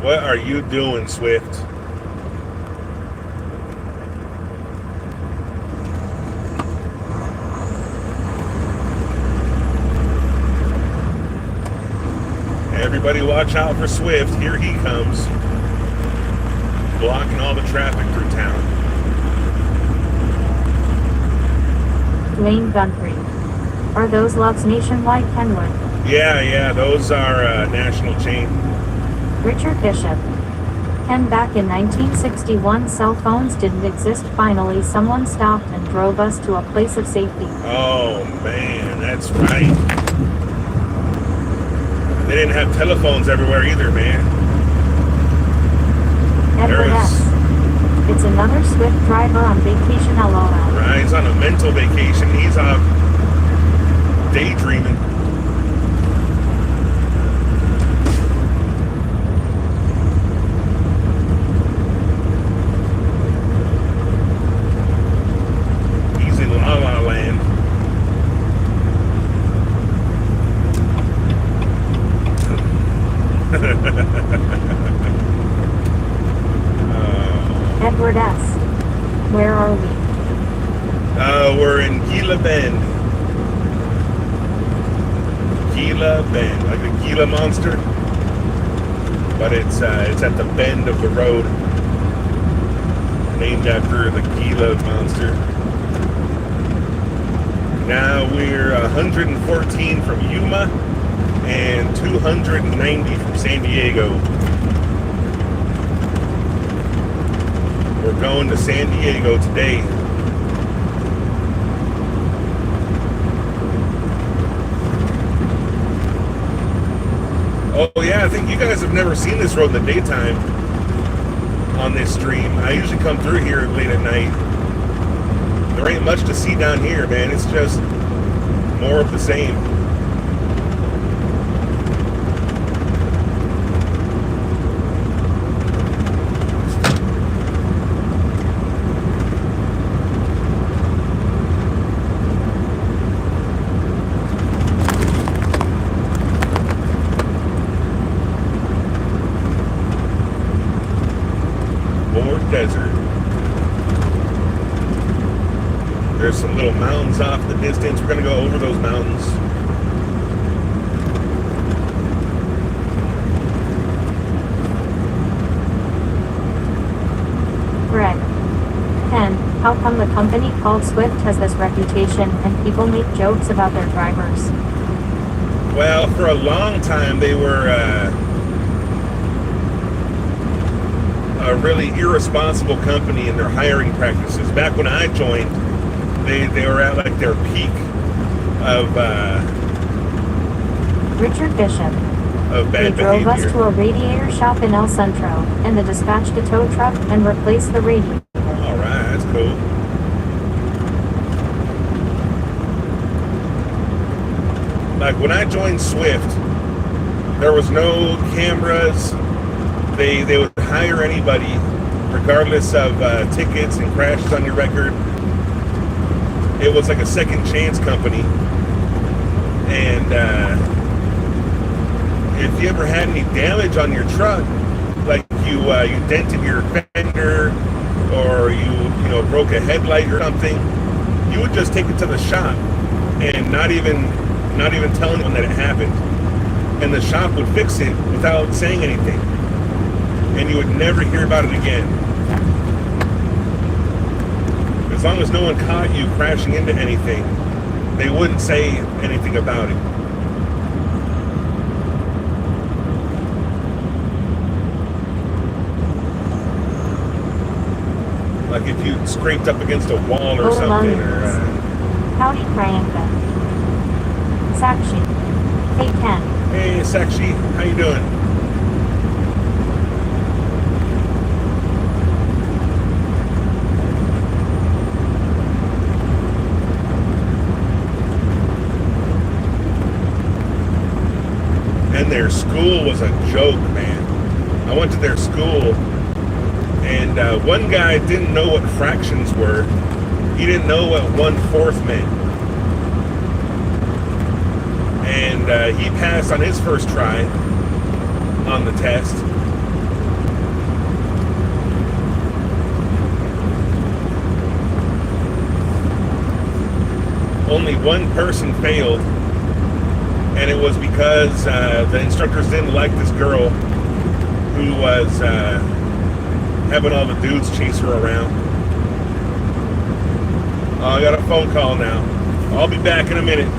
What are you doing, Swift? Everybody watch out for Swift. Here he comes. Blocking all the traffic through town. Lane Guntry. Are those lots nationwide, Kenwood? Yeah, those are national chain. Richard Bishop. Ken, back in 1961, cell phones didn't exist. Finally, someone stopped and drove us to a place of safety. Oh, man, that's right. They didn't have telephones everywhere either, man. Edward S. It's another Swift driver on vacation, LOL. Right, he's on a mental vacation. He's off daydreaming. He's in La La Land. Edward S. Where are we? We're in Gila Bend. Gila Bend, like a Gila monster, but it's at the bend of the road, named after the Gila monster. Now we're 114 from Yuma and 290 from San Diego. We're going to San Diego today. Oh yeah, I think you guys have never seen this road in the daytime on this stream. I usually come through here late at night. There ain't much to see down here, man. It's just more of the same. Desert. There's some little mountains off in the distance. We're going to go over those mountains. Greg. Ken, how come the company called Swift has this reputation and people make jokes about their drivers? Well, for a long time they were a really irresponsible company in their hiring practices. Back when I joined, they were at like their peak of Richard Bishop. Of They bad drove behavior. us to a radiator shop in El Centro, and they dispatched a tow truck and replaced the radiator. All right, that's cool. Like when I joined Swift, there was no cameras. They would hire anybody, regardless of tickets and crashes on your record. It was like a second chance company. And if you ever had any damage on your truck, like you dented your fender, or you broke a headlight or something, you would just take it to the shop and not even tell anyone that it happened. And the shop would fix it without saying anything. And you would never hear about it again. As long as no one caught you crashing into anything, they wouldn't say anything about it. Like if you scraped up against a wall or something, or Howdy, Priyanka. Sakshi. Hey, Ken. hey Sakshi, how you doing? And their school was a joke, man. I went to their school, and one guy didn't know what fractions were. He didn't know what 1/4 meant. And he passed on his first try on the test. Only one person failed, And it was because the instructors didn't like this girl who was having all the dudes chase her around. Oh, I got a phone call now. I'll be back in a minute.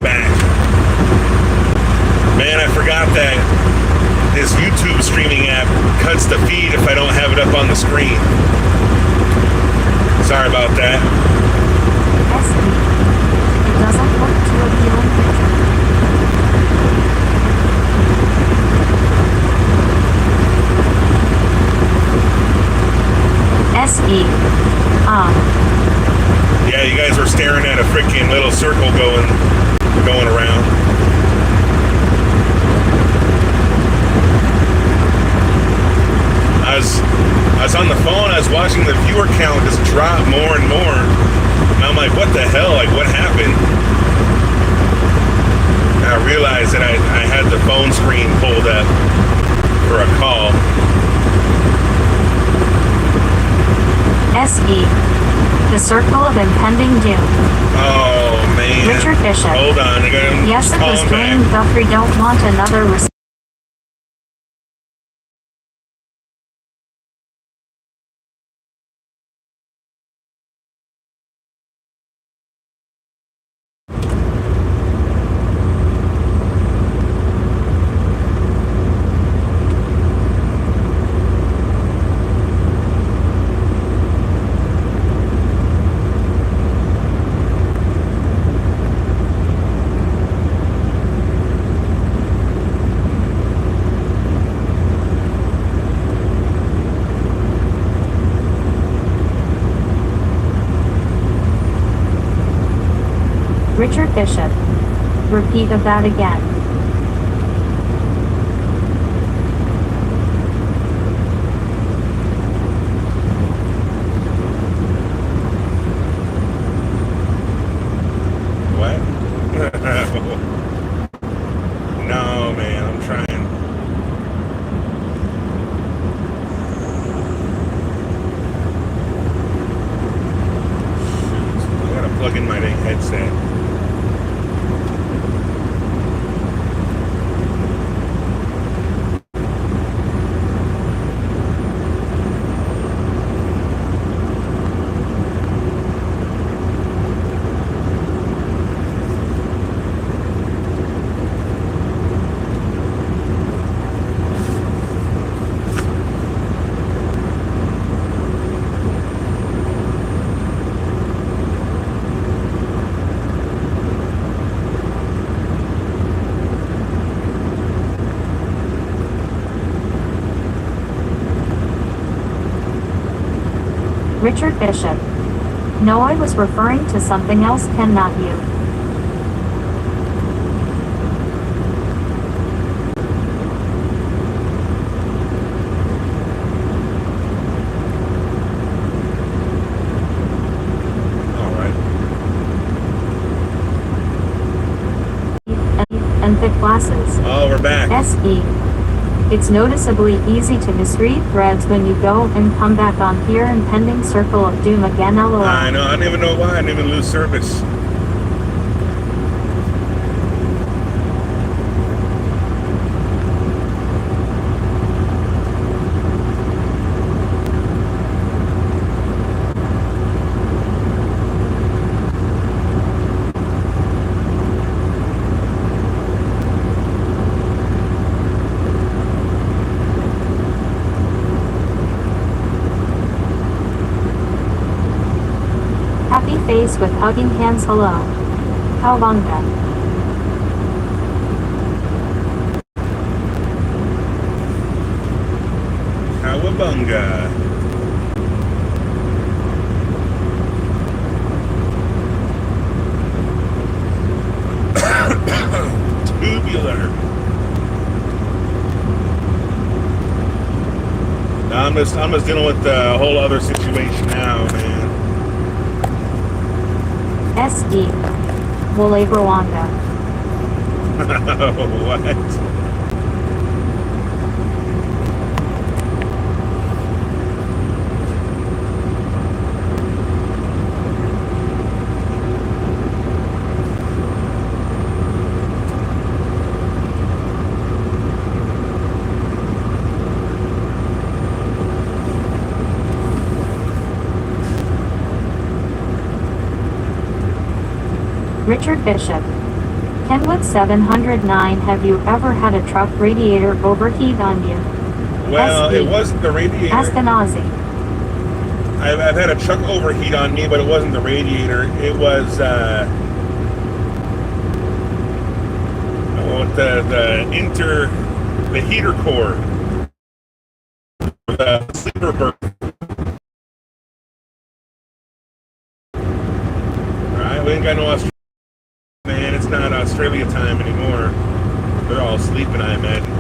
Back. Man, I forgot that this YouTube streaming app cuts the feed if I don't have it up on the screen. Sorry about that. SE. It doesn't look too appealing picture. SE. Yeah, you guys were staring at a freaking little circle going around. I was on the phone, I was watching the viewer count just drop more and more. And I'm like, what the hell? Like, what happened? And I realized that I had the phone screen pulled up for a call. SE. The circle of impending doom. Oh, man. Richard Bishop. Hold on. I gotta Yes, it call was him Dwayne back. Guthrie. Don't want another Richard Bishop. Repeat of that again. What? No, man, I'm trying. Shoot, I gotta plug in my headset. Richard Bishop. No, I was referring to something else, Ken, not you. All right. And thick glasses. Oh, we're back. SE. It's noticeably easy to misread threads when you go and come back on here impending circle of doom again, lol. I know. I don't even know why. I didn't even lose service. face with hugging hands. Hello. Cowabunga. Cowabunga. Tubular. Now I'm just dealing with the whole other situation now, man. S.E. Walkaround. What? Richard Bishop. Kenwood 709. Have you ever had a truck radiator overheat on you? Well, S.E. it wasn't the radiator. Ashkenazi. I've had a truck overheat on me, but it wasn't the radiator. It was the heater core, the sleeper berth. All right, we ain't got no Australia. Man, it's not Australia time anymore. They're all sleeping, I imagine.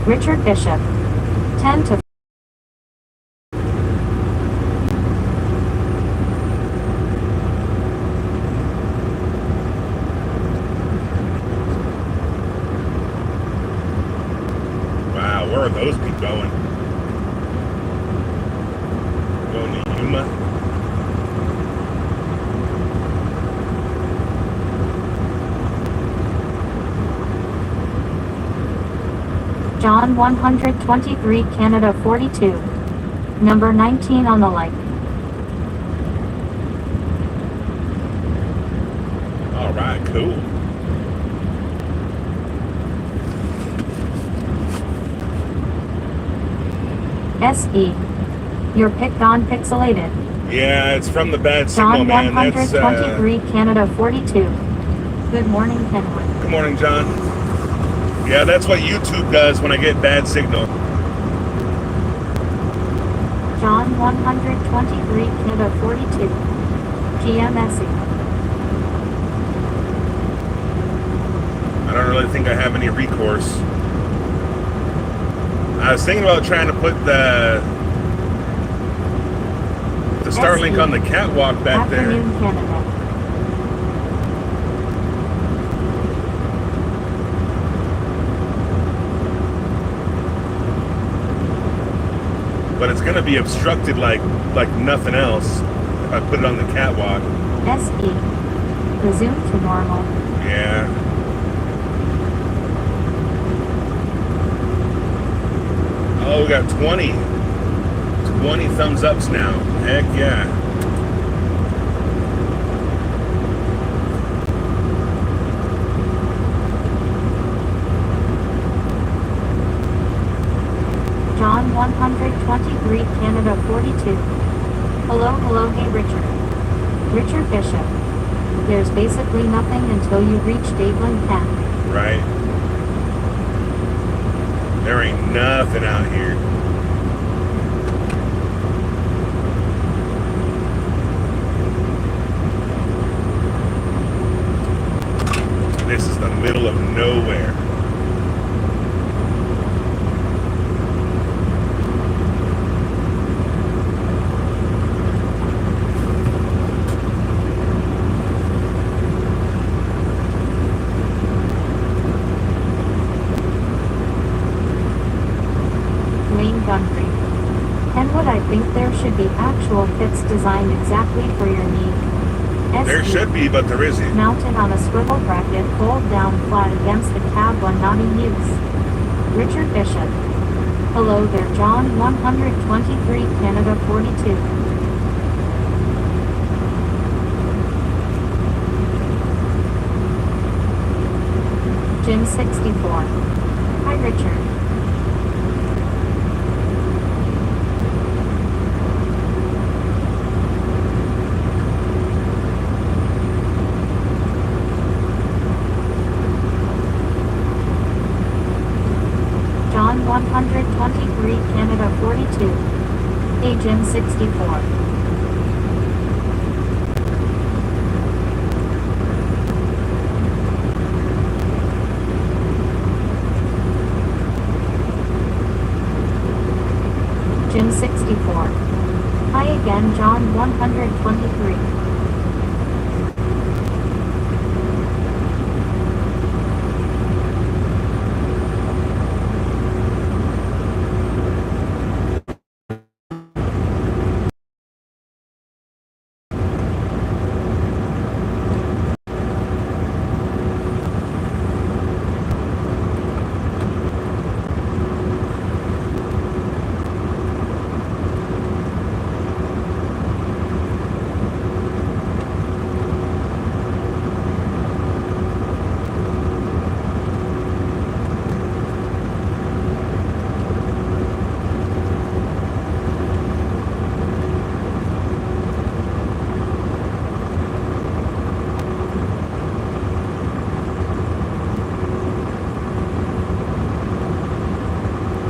Richard Bishop. 10 to Wow, where are those people going? Going to Yuma? John 123 Canada 42. Number 19 on the light. Alright, cool. S.E. You're picked on pixelated. Yeah, it's from the bad signal, John man. 123 Canada 42. Good morning, Kenwood. Good morning, John. Yeah, that's what YouTube does when I get bad signal. John 123 Canada 42. GMSE. I don't really think I have any recourse. I was thinking about trying to put the Starlink on the catwalk back there. Afternoon, Canada. But it's going to be obstructed like nothing else if I put it on the catwalk. SE. Resume to normal. Yeah. Oh, we got 20 thumbs ups now. Heck yeah. John 123 Canada 42. Hello, hey Richard. Richard Bishop. There's basically nothing until you reach Daveland Camp. Right. There ain't nothing out here. This is the middle of nowhere. think there should be actual kits designed exactly for your need. There SE. should be, but there isn't. Mounted on a swivel bracket, hold down flat against the cab when not in use. Richard Bishop. Hello there, John 123, Canada 42. Jim 64. Hi, Richard. John 123, Canada 42. Hey, Jim 64. Jim 64. Hi again, John 123.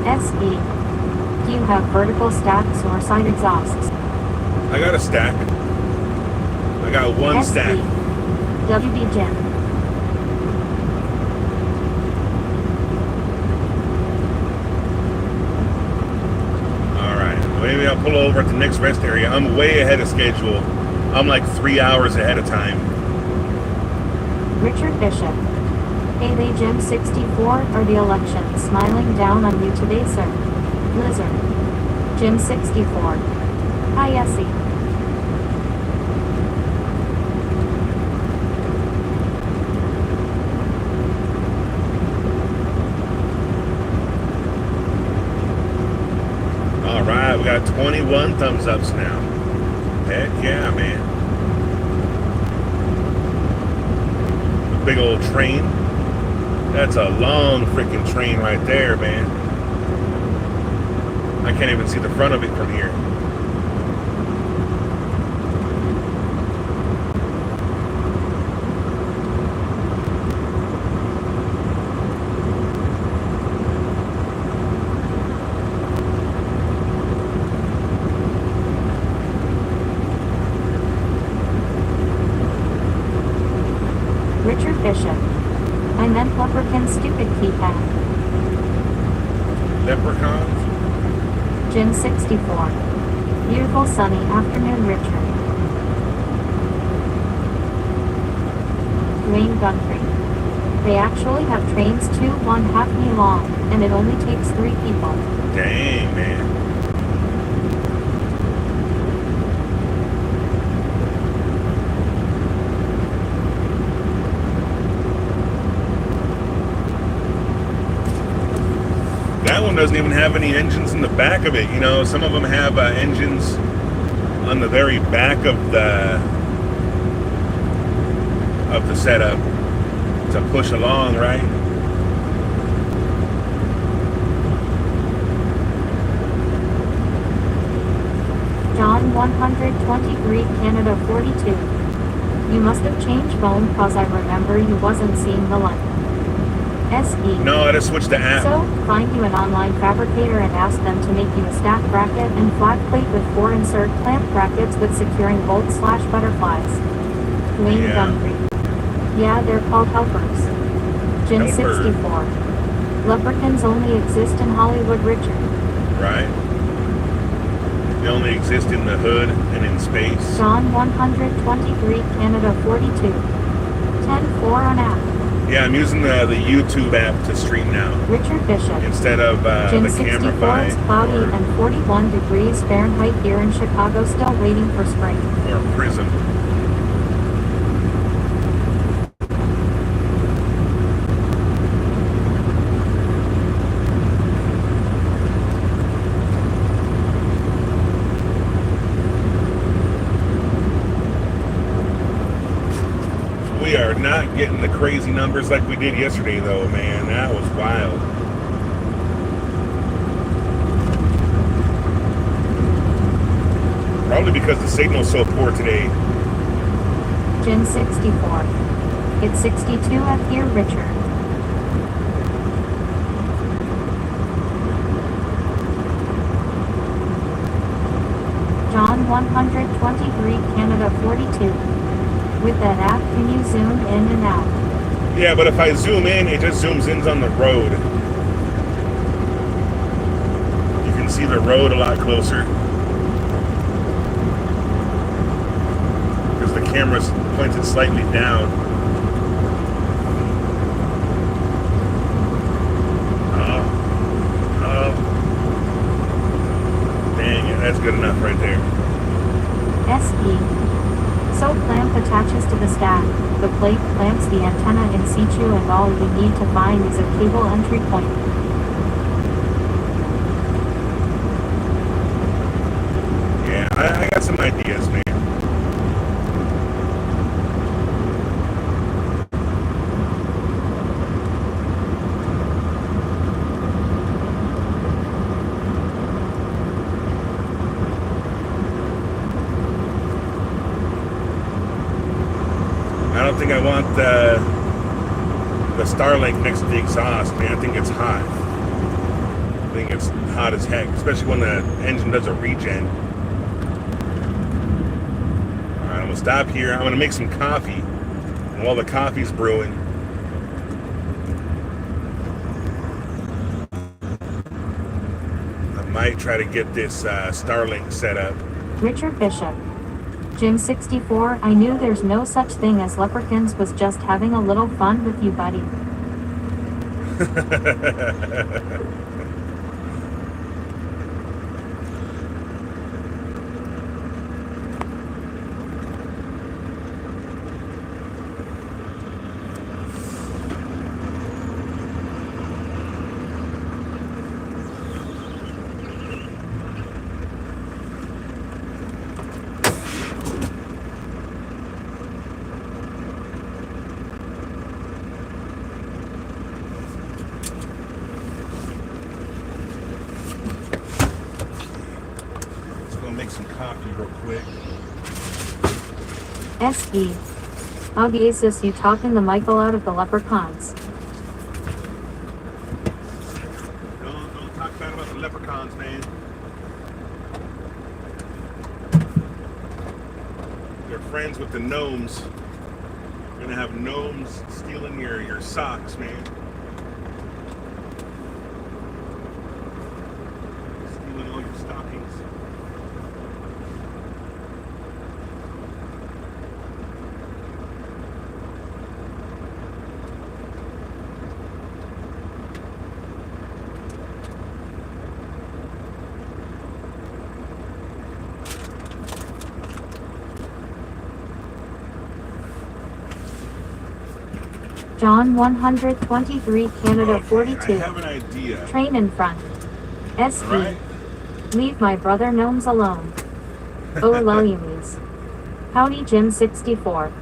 SE. Do you have vertical stacks or side exhausts? I got a stack. I got one SE. stack. WB Jim. Alright, maybe I'll pull over at the next rest area. I'm way ahead of schedule. I'm like 3 hours ahead of time. Richard Bishop. Hey, they Jim 64 or the election smiling down on you today, sir. Lizard. Jim 64. Hi, Essie. Alright, we got 21 thumbs ups now. Heck yeah, man. A big old train. That's a long freaking train right there, man. I can't even see the front of it from here. Richard Bishop. I meant leprechaun stupid keypad. Leprechauns? Jim 64. Beautiful sunny afternoon, Richard. Dwayne Guntry. They actually have trains 2.5 mi long, and it only takes 3 people. Dang, man. That one doesn't even have any engines in the back of it. You know, some of them have engines on the very back of the setup to push along, right? John 123, Canada 42. You must have changed phone cause I remember you wasn't seeing the light. SE. No, I just switched the app. So, find you an online fabricator and ask them to make you a stack bracket and flat plate with 4 insert clamp brackets with securing bolts/butterflies. Dwayne Yeah. Guntry. Yeah, they're called helpers. Jim Helper. 64. Leprechauns only exist in Hollywood, Richard. Right? They only exist in the hood and in space. John 123, Canada 42. 10-4 on app. Yeah, I'm using the YouTube app to stream now Richard Bishop. instead of Jim the 64, Camera it's cloudy or, and 41 degrees Fahrenheit here in Chicago, still waiting for spring. or Prism. We are not getting the crazy numbers like we did yesterday, though, man. That was wild. Probably because the signal's so poor today. Jim 64. It's 62 up here, Richard. John 123, Canada 42. With that app, can you zoom in and out? Yeah, but if I zoom in, it just zooms in on the road. You can see the road a lot closer. Because the camera's pointed slightly down. Oh. Dang it, that's good enough right there. SE. So clamp attaches to the stack. The plate clamps the antenna in situ and all you need to find is a cable entry point. Yeah, I got some ideas, man. I don't think I want the Starlink next to the exhaust, man. I think it's hot. I think it's hot as heck, especially when the engine does a regen. All right, I'm gonna stop here. I'm gonna make some coffee. And while the coffee's brewing, I might try to get this Starlink set up. Richard Bishop. Jim 64, I knew there's no such thing as leprechauns, was just having a little fun with you, buddy. Make some coffee real quick. SE. How is this you talking the Michael out of the leprechauns? Don't talk bad about the leprechauns, man. They're friends with the gnomes. You're gonna have gnomes stealing your socks, man. Stealing all your stockings. John 123, Canada 42. I have an idea. Train in front. SE. Right. Leave my brother gnomes alone. Oh, Lullies. Howdy, Jim 64.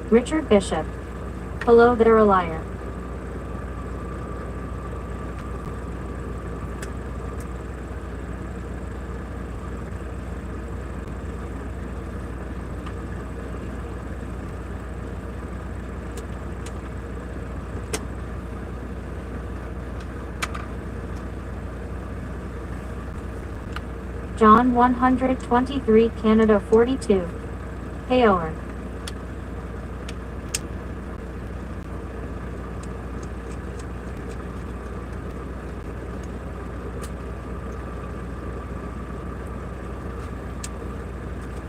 Richard Bishop. Hello there, a liar. John 123, Canada 42. Payover.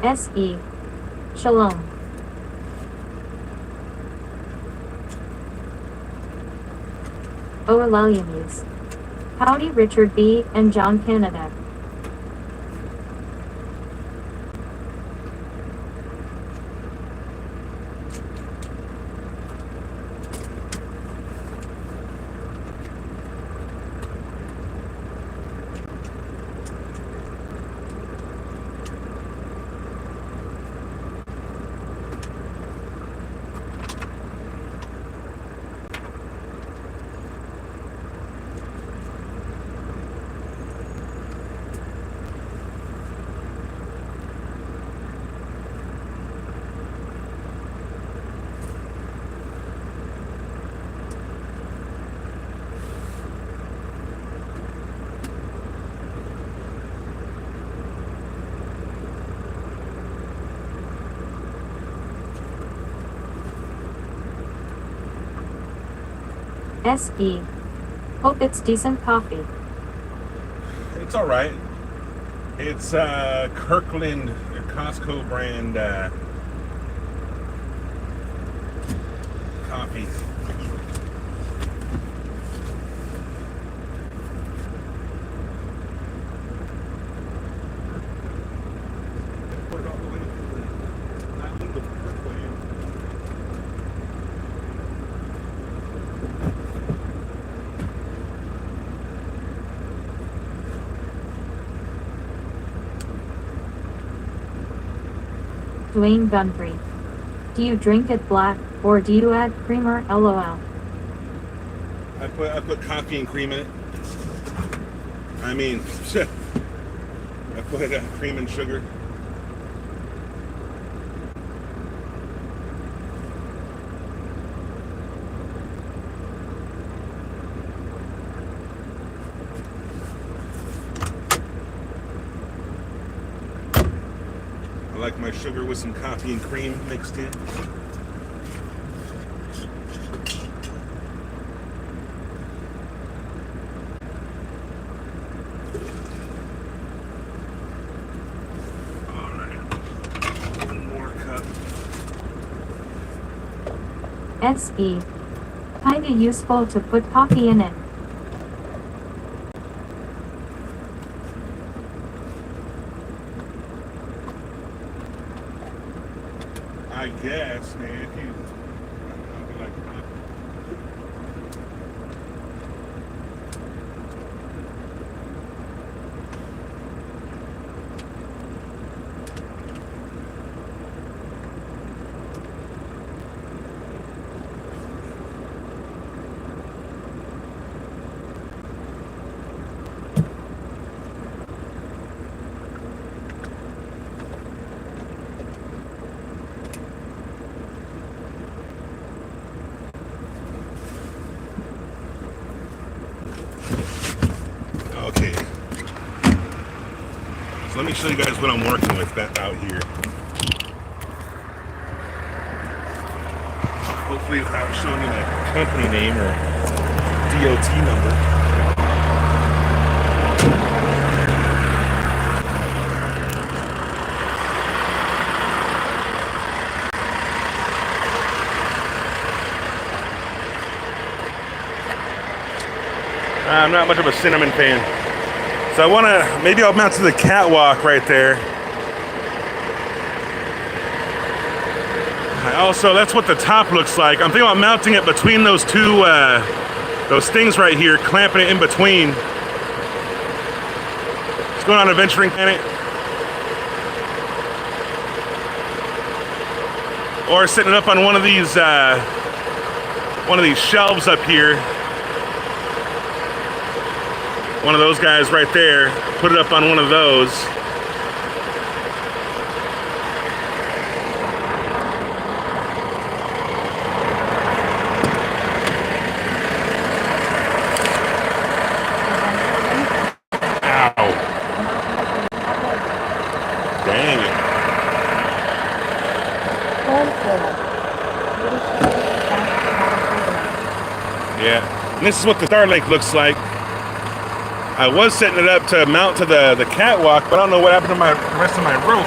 S.E. Shalom. O'Alaliamus. Howdy Richard B. and John Canada. S.E. Hope it's decent coffee. It's all right. It's Kirkland Costco brand coffee. Put it all the way to the island of Kirkland. Dwayne Gunfrey. Do you drink it black, or do you add creamer? LOL. I put coffee and cream in it. I mean, I put cream and sugar. I like my sugar with some coffee and cream mixed in. All right, one more cup. S.E. Kinda useful to put coffee in it. I guess, man, if you like coffee. Okay. So let me show you guys what I'm working with out here. Hopefully without showing you my company name or DOT number. I'm not much of a cinnamon fan. So I want to, maybe I'll mount to the catwalk right there. Also, that's what the top looks like. I'm thinking about mounting it between those two, those things right here, clamping it in between. What's going on, Adventuring Planet? Or sitting up on one of these shelves up here. One of those guys right there, put it up on one of those. Ow. And this is what the Starlink looks like. I was setting it up to mount to the catwalk, but I don't know what happened to the rest of my rope.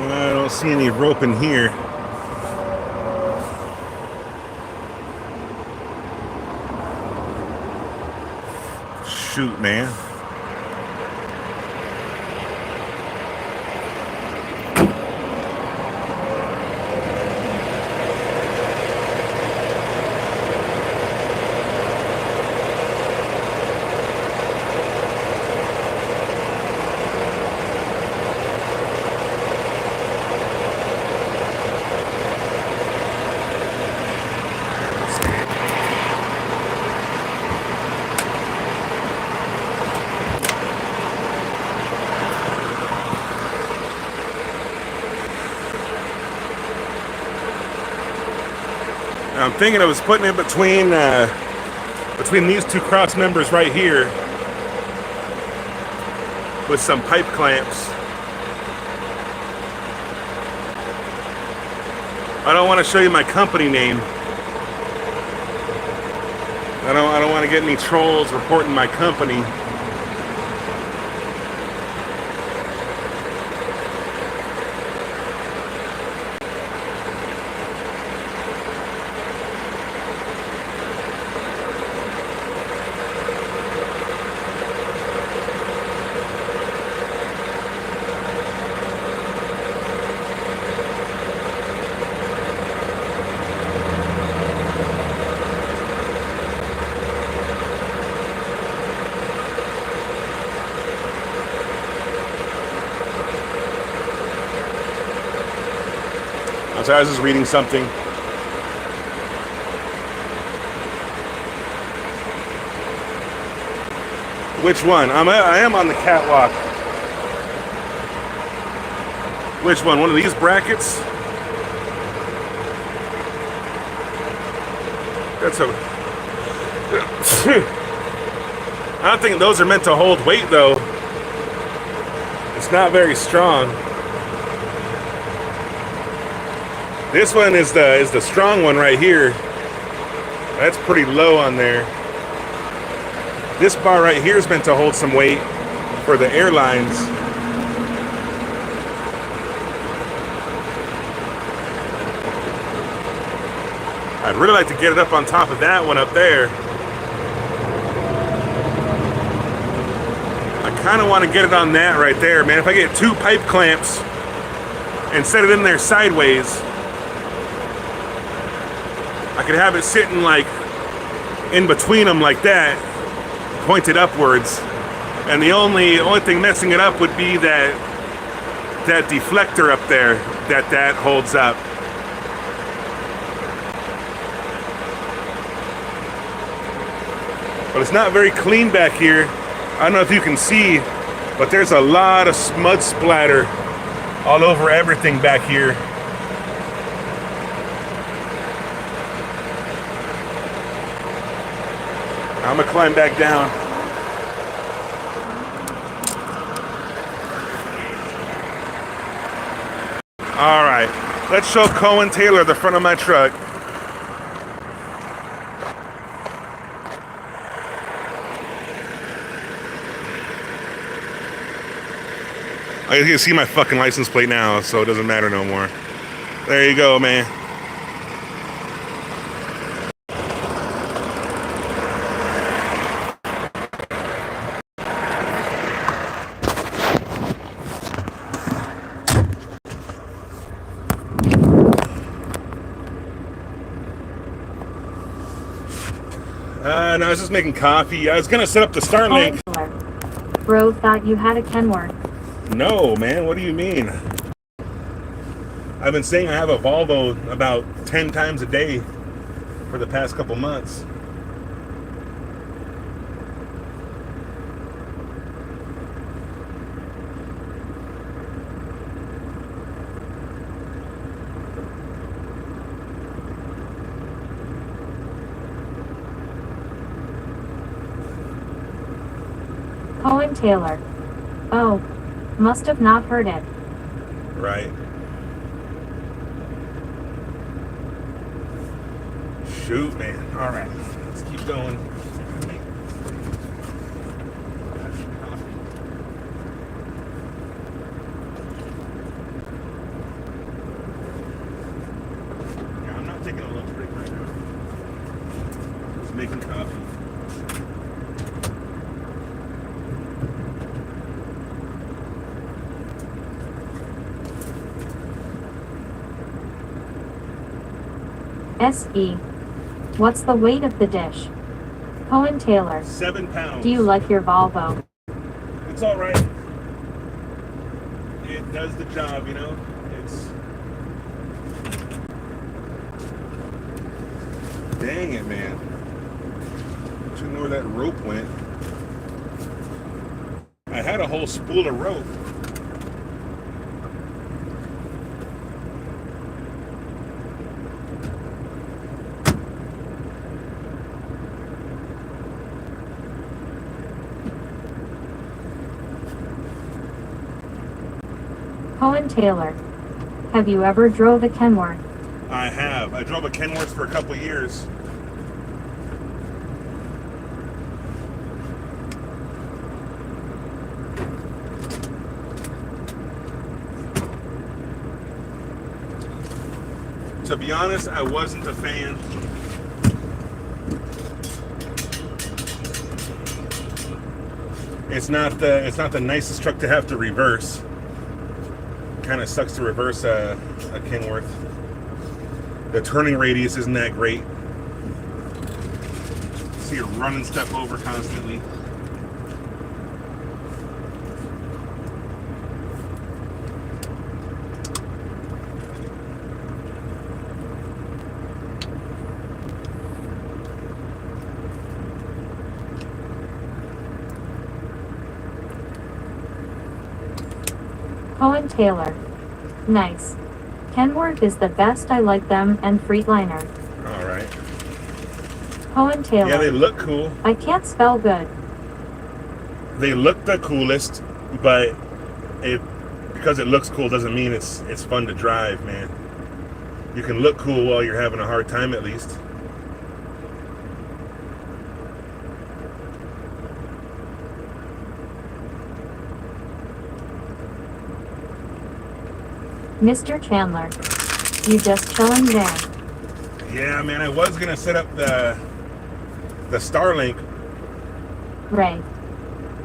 I don't see any rope in here. Shoot, man. I'm thinking I was putting it between these two cross members right here with some pipe clamps. I don't want to show you my company name. I don't want to get any trolls reporting my company. So I was just reading something. Which one? I am on the catwalk. Which one? One of these brackets? That's a... I don't think those are meant to hold weight though. It's not very strong. This one is the strong one right here. That's pretty low on there. This bar right here is meant to hold some weight for the airlines. I'd really like to get it up on top of that one up there. I kind of want to get it on that right there, man. If I get two pipe clamps and set it in there sideways, I could have it sitting like in between them like that, pointed upwards. And the only thing messing it up would be that deflector up there that holds up. But it's not very clean back here. I don't know if you can see, but there's a lot of mud splatter all over everything back here. I'm gonna climb back down. All right, let's show Cohen Taylor the front of my truck. I can see my fucking license plate now, so it doesn't matter no more. There you go, man. No, I was just making coffee. I was gonna set up the Starlink. Bro thought you had a Kenworth. No, man. What do you mean? I've been saying I have a Volvo about 10 times a day for the past couple months. Cohen Taylor. Oh, must have not heard it. Right. Shoot, man. All right. Let's keep going. Yeah, I'm not taking a lunch break right now. Just making coffee. SE. What's the weight of the dish? Cohen Taylor. 7 pounds. Do you like your Volvo? It's all right. It does the job, you know. It's. Dang it, man. I don't know where that rope went. I had a whole spool of rope. Cohen Taylor. Have you ever drove a Kenworth? I have. I drove a Kenworth for a couple years. To be honest, I wasn't a fan. It's not the nicest truck to have to reverse. Kind of sucks to reverse a Kenworth. The turning radius isn't that great. See it run and step over constantly. Cohen Taylor. Nice. Kenworth is the best. I like them and Freightliner. All right. Cohen Taylor. Yeah, they look cool. I can't spell good. They look the coolest, but because it looks cool doesn't mean it's fun to drive, man. You can look cool while you're having a hard time, at least. Mr. Chandler. You just chilling there. Yeah, man, I was gonna set up the Starlink. Ray.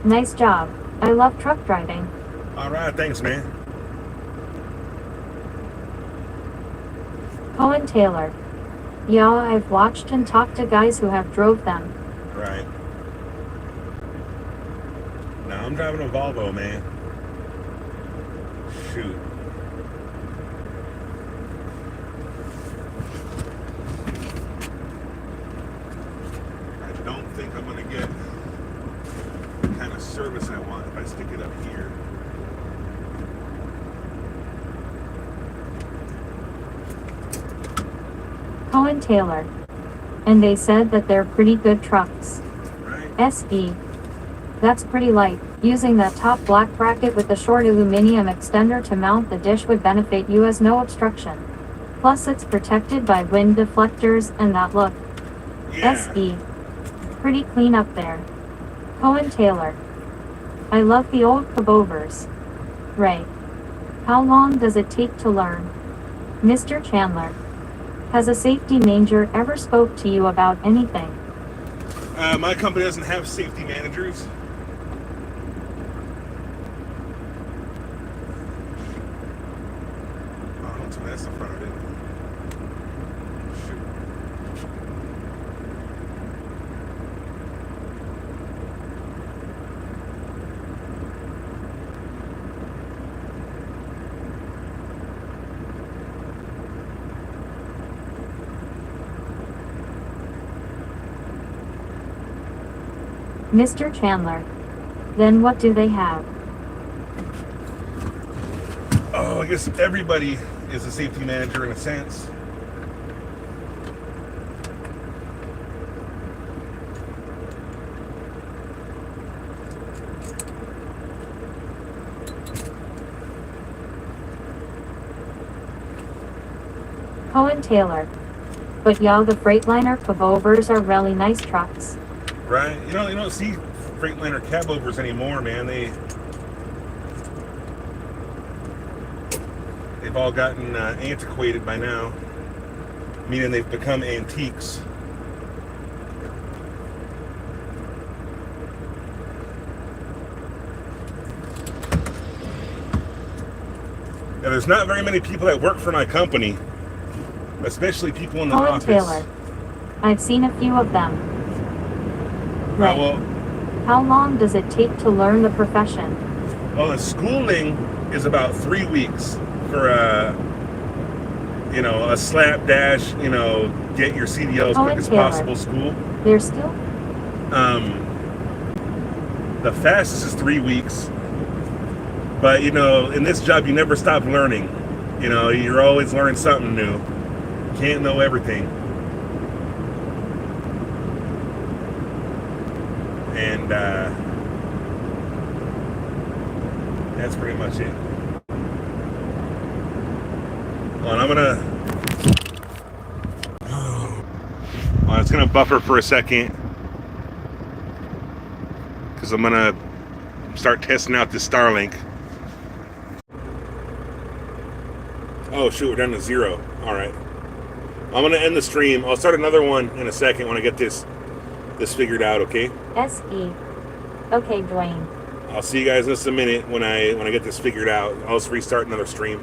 Nice job. I love truck driving. All right, thanks, man. Cohen Taylor. Yeah, I've watched and talked to guys who have drove them. Right. Now I'm driving a Volvo, man. Shoot. I don't think I'm gonna get the kind of service I want if I stick it up here. Cohen Taylor. And they said that they're pretty good trucks. Right. SE. That's pretty light. Using that top black bracket with the short aluminum extender to mount the dish would benefit you as no obstruction. Plus it's protected by wind deflectors and that look. Yeah. SE. Pretty clean up there. Cohen Taylor. I love the old cabovers. Ray. How long does it take to learn? Mr. Chandler. Has a safety manager ever spoke to you about anything? My company doesn't have safety managers. Oh, don't tell me that's the front of it. Shoot. Mr. Chandler. Then what do they have? Oh, I guess everybody is a safety manager in a sense. Cohen Taylor. But y'all, the Freightliner cabovers are really nice trucks. Right? You don't see Freightliner cabovers anymore, man. They've all gotten antiquated by now, meaning they've become antiques. Now, there's not very many people that work for my company, especially people in the Cohen office. Taylor. I've seen a few of them. Right. Well, How long does it take to learn the profession? well, the schooling is about 3 weeks for a slapdash, get your CDL as Cohen quick as Taylor. possible school. They're still The fastest is 3 weeks. But, in this job, you never stop learning. You're always learning something new. Can't know everything. And that's pretty much it. Well, it's gonna buffer for a second because I'm gonna start testing out this Starlink. Oh shoot, we're down to 0. All right, I'm gonna end the stream. I'll start another one in a second when I get this figured out. Okay. SE. Okay, Dwayne. I'll see you guys in just a minute when I get this figured out. I'll just restart another stream.